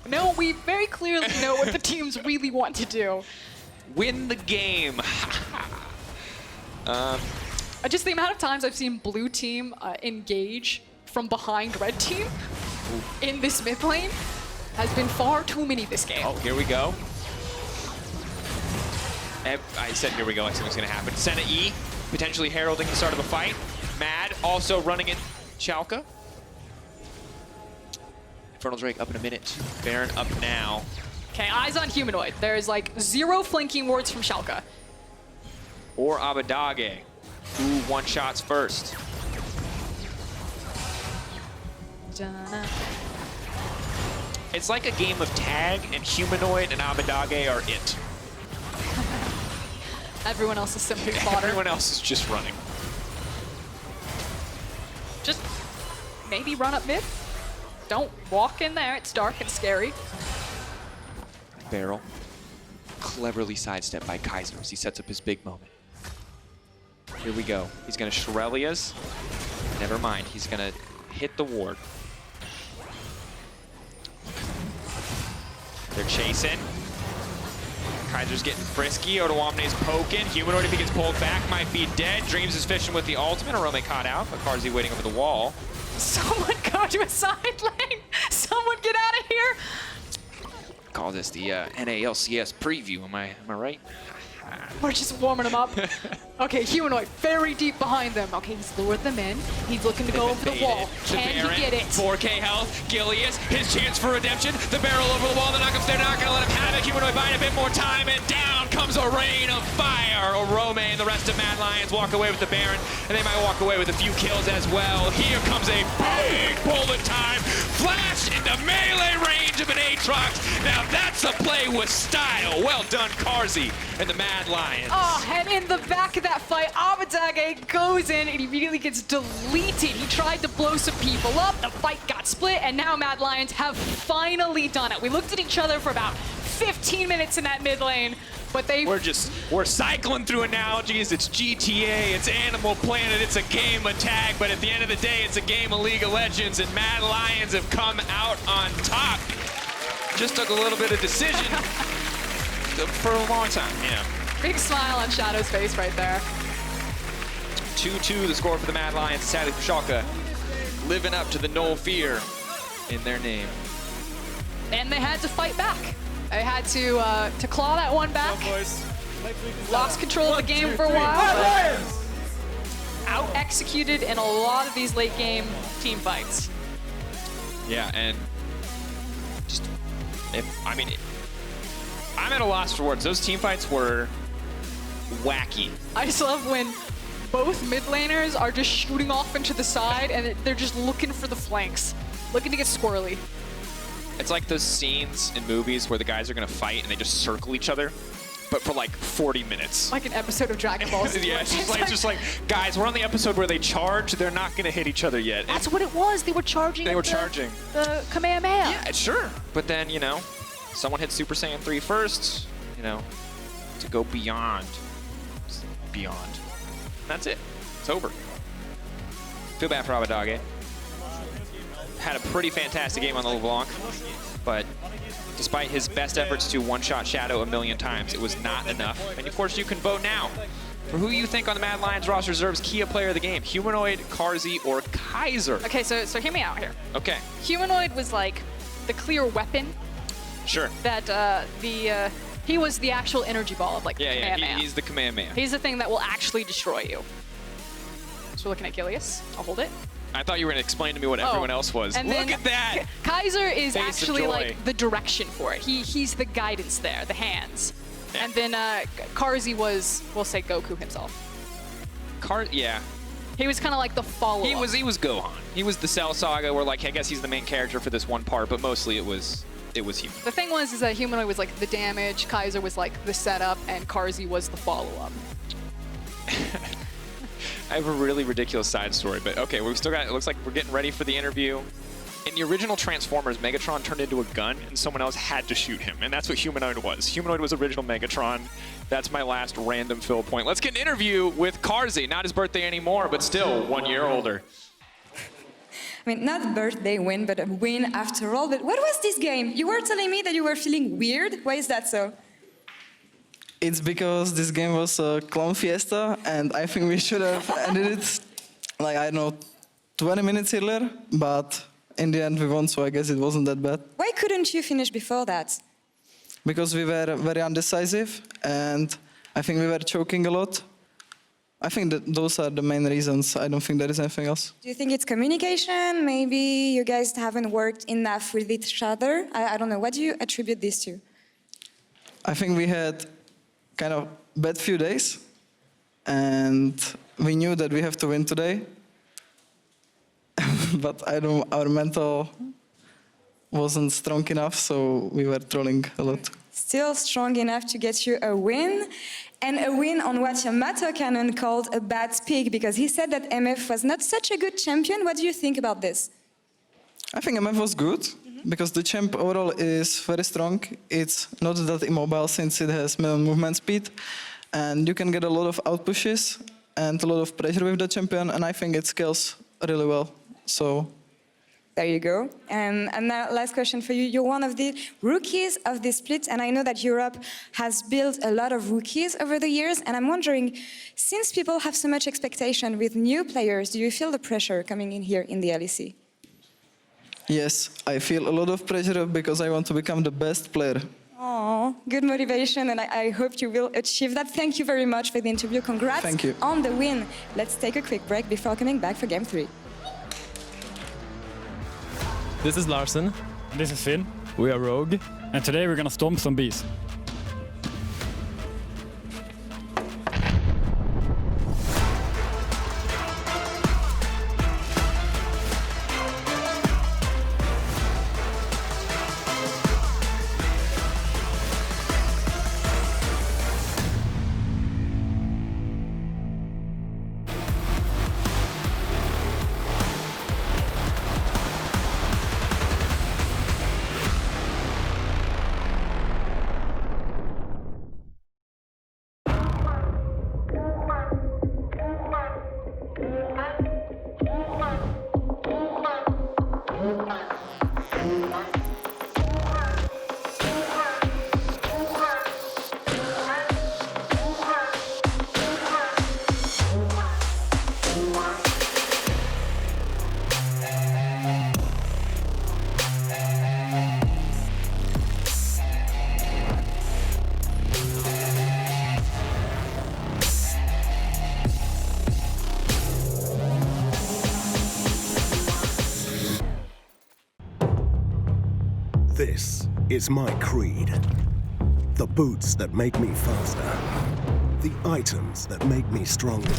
Speaker 5: No, we very clearly know what the teams really want to do.
Speaker 4: Win the game.
Speaker 5: Just the amount of times I've seen blue team engage from behind red team in this mid lane has been far too many this game.
Speaker 4: Oh, here we go. I said here we go, like something's gonna happen. Senna E, potentially heralding the start of the fight. Mad also running in Schalke. Infernal Drake up in a minute. Baron up now.
Speaker 5: Okay, eyes on Humanoid. There's like 0 flanking wards from Schalke.
Speaker 4: Or Abbedagge. Who one-shots first? It's like a game of tag, and Humanoid and Abbedagge are it.
Speaker 5: Everyone else is simply fodder.
Speaker 4: Everyone else is just running.
Speaker 5: Just maybe run up mid. Don't walk in there. It's dark and scary.
Speaker 4: Barrel. Cleverly sidestepped by Kaiser as he sets up his big moment. Here we go. He's going to Shirelia's. Never mind. He's going to hit the ward. They're chasing. Kaiser's getting frisky. Odoamne's poking. Humanoid, if he gets pulled back, might be dead. Dreams is fishing with the ultimate. Orome caught out, but Carzzy waiting over the wall.
Speaker 5: Someone go to a side lane. Someone get out of here.
Speaker 4: Call this the NALCS preview. Am I right?
Speaker 5: We're just warming them up. Okay, Humanoid very deep behind them. Okay, he's lured them in. He's looking to go over the wall. Can he get it?
Speaker 4: 4K health. Gilius, his chance for redemption. The barrel over the wall. The knockups, they're not going to let him have it. Humanoid buying a bit more time, and down comes a rain of fire. Orome and the rest of Mad Lions walk away with the Baron, and they might walk away with a few kills as well. Here comes a big bullet time. Flash into melee range of an Aatrox. Now that's a play with style. Well done, Carzzy and the Mad Lions.
Speaker 5: Oh, and in the back of that fight, Abbedagge goes in and he immediately gets deleted. He tried to blow some people up, the fight got split, and now Mad Lions have finally done it. We looked at each other for about 15 minutes in that mid lane, but
Speaker 4: We're cycling through analogies. It's GTA, it's Animal Planet, it's a game of tag, but at the end of the day, it's a game of League of Legends, and Mad Lions have come out on top. Just took a little bit of decision for a long time, yeah.
Speaker 5: Big smile on Shadow's face right there.
Speaker 4: 2-2 the score for the Mad Lions. Sadly for Schalke, living up to the no fear in their name.
Speaker 5: And they had to fight back. They had to claw that one back. Lost control of the game for a while. Out-executed in a lot of these late-game team fights.
Speaker 4: Yeah, and just, I'm at a loss for words. Those team fights were wacky.
Speaker 5: I just love when both mid laners are just shooting off into the side and they're just looking for the flanks, looking to get squirrely.
Speaker 4: It's like those scenes in movies where the guys are gonna fight and they just circle each other, but for like 40 minutes.
Speaker 5: Like an episode of Dragon Ball Z.
Speaker 4: Yeah, it's just like, guys, we're on the episode where they charge, they're not gonna hit each other yet.
Speaker 5: That's what it was. They were charging.
Speaker 4: They were charging.
Speaker 5: The Kamehameha.
Speaker 4: Yeah, sure. But then, you know, someone hit Super Saiyan 3 first, you know, to go beyond. Beyond. And that's it. It's over. Feel bad for Abbedagge. Had a pretty fantastic game on the LeBlanc, but despite his best efforts to one-shot Shadow a million times, it was not enough. And of course, you can vote now for who you think on the Mad Lions roster deserves Kia Player of the Game, Humanoid, Carzzy, or Kaiser.
Speaker 5: Okay, so hear me out here.
Speaker 4: Okay.
Speaker 5: Humanoid was like the clear weapon.
Speaker 4: Sure.
Speaker 5: That he was the actual energy ball of like the Kamehameha.
Speaker 4: He's the Kamehameha.
Speaker 5: He's the thing that will actually destroy you. So we're looking at Gilius. I'll hold it.
Speaker 4: I thought you were going to explain to me what everyone else was.
Speaker 5: And
Speaker 4: Look at that!
Speaker 5: Kaiser is
Speaker 4: Face of
Speaker 5: actually
Speaker 4: joy.
Speaker 5: like the direction for it. He's the guidance there, the hands.
Speaker 4: Yeah.
Speaker 5: And then Carzzy was, we'll say, Goku himself.
Speaker 4: Yeah.
Speaker 5: He was kind of like the follow-up.
Speaker 4: He was Gohan. He was the Cell Saga, where like I guess he's the main character for this one part, but mostly it was Human.
Speaker 5: The thing was is that Humanoid was like the damage, Kaiser was like the setup, and Carzzy was the follow-up.
Speaker 4: I have a really ridiculous side story, but okay, we've still got, it looks like we're getting ready for the interview. In the original Transformers, Megatron turned into a gun and someone else had to shoot him, and that's what Humanoid was. Humanoid was original Megatron. That's my last random fill point. Let's get an interview with Carzzy. Not his birthday anymore, but still 1 year older.
Speaker 1: I mean, not a birthday win, but a win after all. But what was this game? You were telling me that you were feeling weird. Why is that so?
Speaker 6: It's because this game was a clown fiesta, and I think we should have ended it, like, I don't know, 20 minutes earlier, but in the end we won, so I guess it wasn't that bad.
Speaker 1: Why couldn't you finish before that?
Speaker 6: Because we were very undecisive, and I think we were choking a lot. I think that those are the main reasons. I don't think there is anything else.
Speaker 1: Do you think it's communication? Maybe you guys haven't worked enough with each other? I don't know. What do you attribute this to?
Speaker 6: I think we had kind of bad few days, and we knew that we have to win today. But our mental wasn't strong enough, so we were trolling a lot.
Speaker 1: Still strong enough to get you a win, and a win on what your Matter Cannon called a bad pick, because he said that MF was not such a good champion. What do you think about this?
Speaker 6: I think MF was good, because the champ overall is very strong. It's not that immobile since it has minimum movement speed, and you can get a lot of outpushes and a lot of pressure with the champion, and I think it scales really well. So
Speaker 1: There you go. And now, last question for you. You're one of the rookies of this split, and I know that Europe has built a lot of rookies over the years, and I'm wondering, since people have so much expectation with new players, do you feel the pressure coming in here in the LEC?
Speaker 6: Yes, I feel a lot of pressure because I want to become the best player.
Speaker 1: Oh, good motivation, and I hope you will achieve that. Thank you very much for the interview. Congrats
Speaker 6: Thank you.
Speaker 1: on the win. Let's take a quick break before coming back for Game 3.
Speaker 7: This is Larsen.
Speaker 8: This is Finn.
Speaker 7: We are Rogue.
Speaker 8: And today we're gonna stomp some bees.
Speaker 9: This is my creed. The boots that make me faster. The items that make me stronger.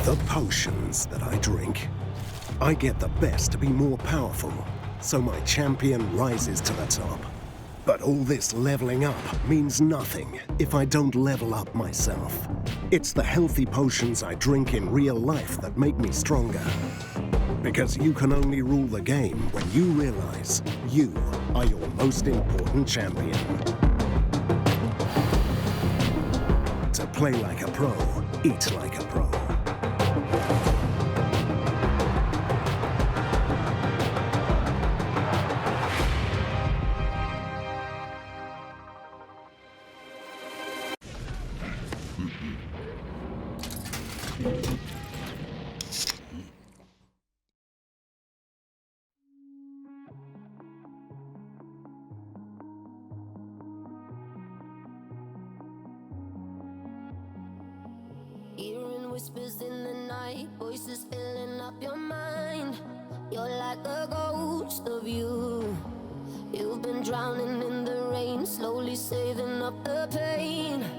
Speaker 9: The potions that I drink. I get the best to be more powerful, so my champion rises to the top. But all this leveling up means nothing if I don't level up myself. It's the healthy potions I drink in real life that make me stronger. Because you can only rule the game when you realize you are your most important champion. To play like a pro, eat like a pro.
Speaker 10: Hearing whispers in the night, voices filling up your mind. You're like a ghost of you. You've been drowning in the rain, slowly saving up the pain.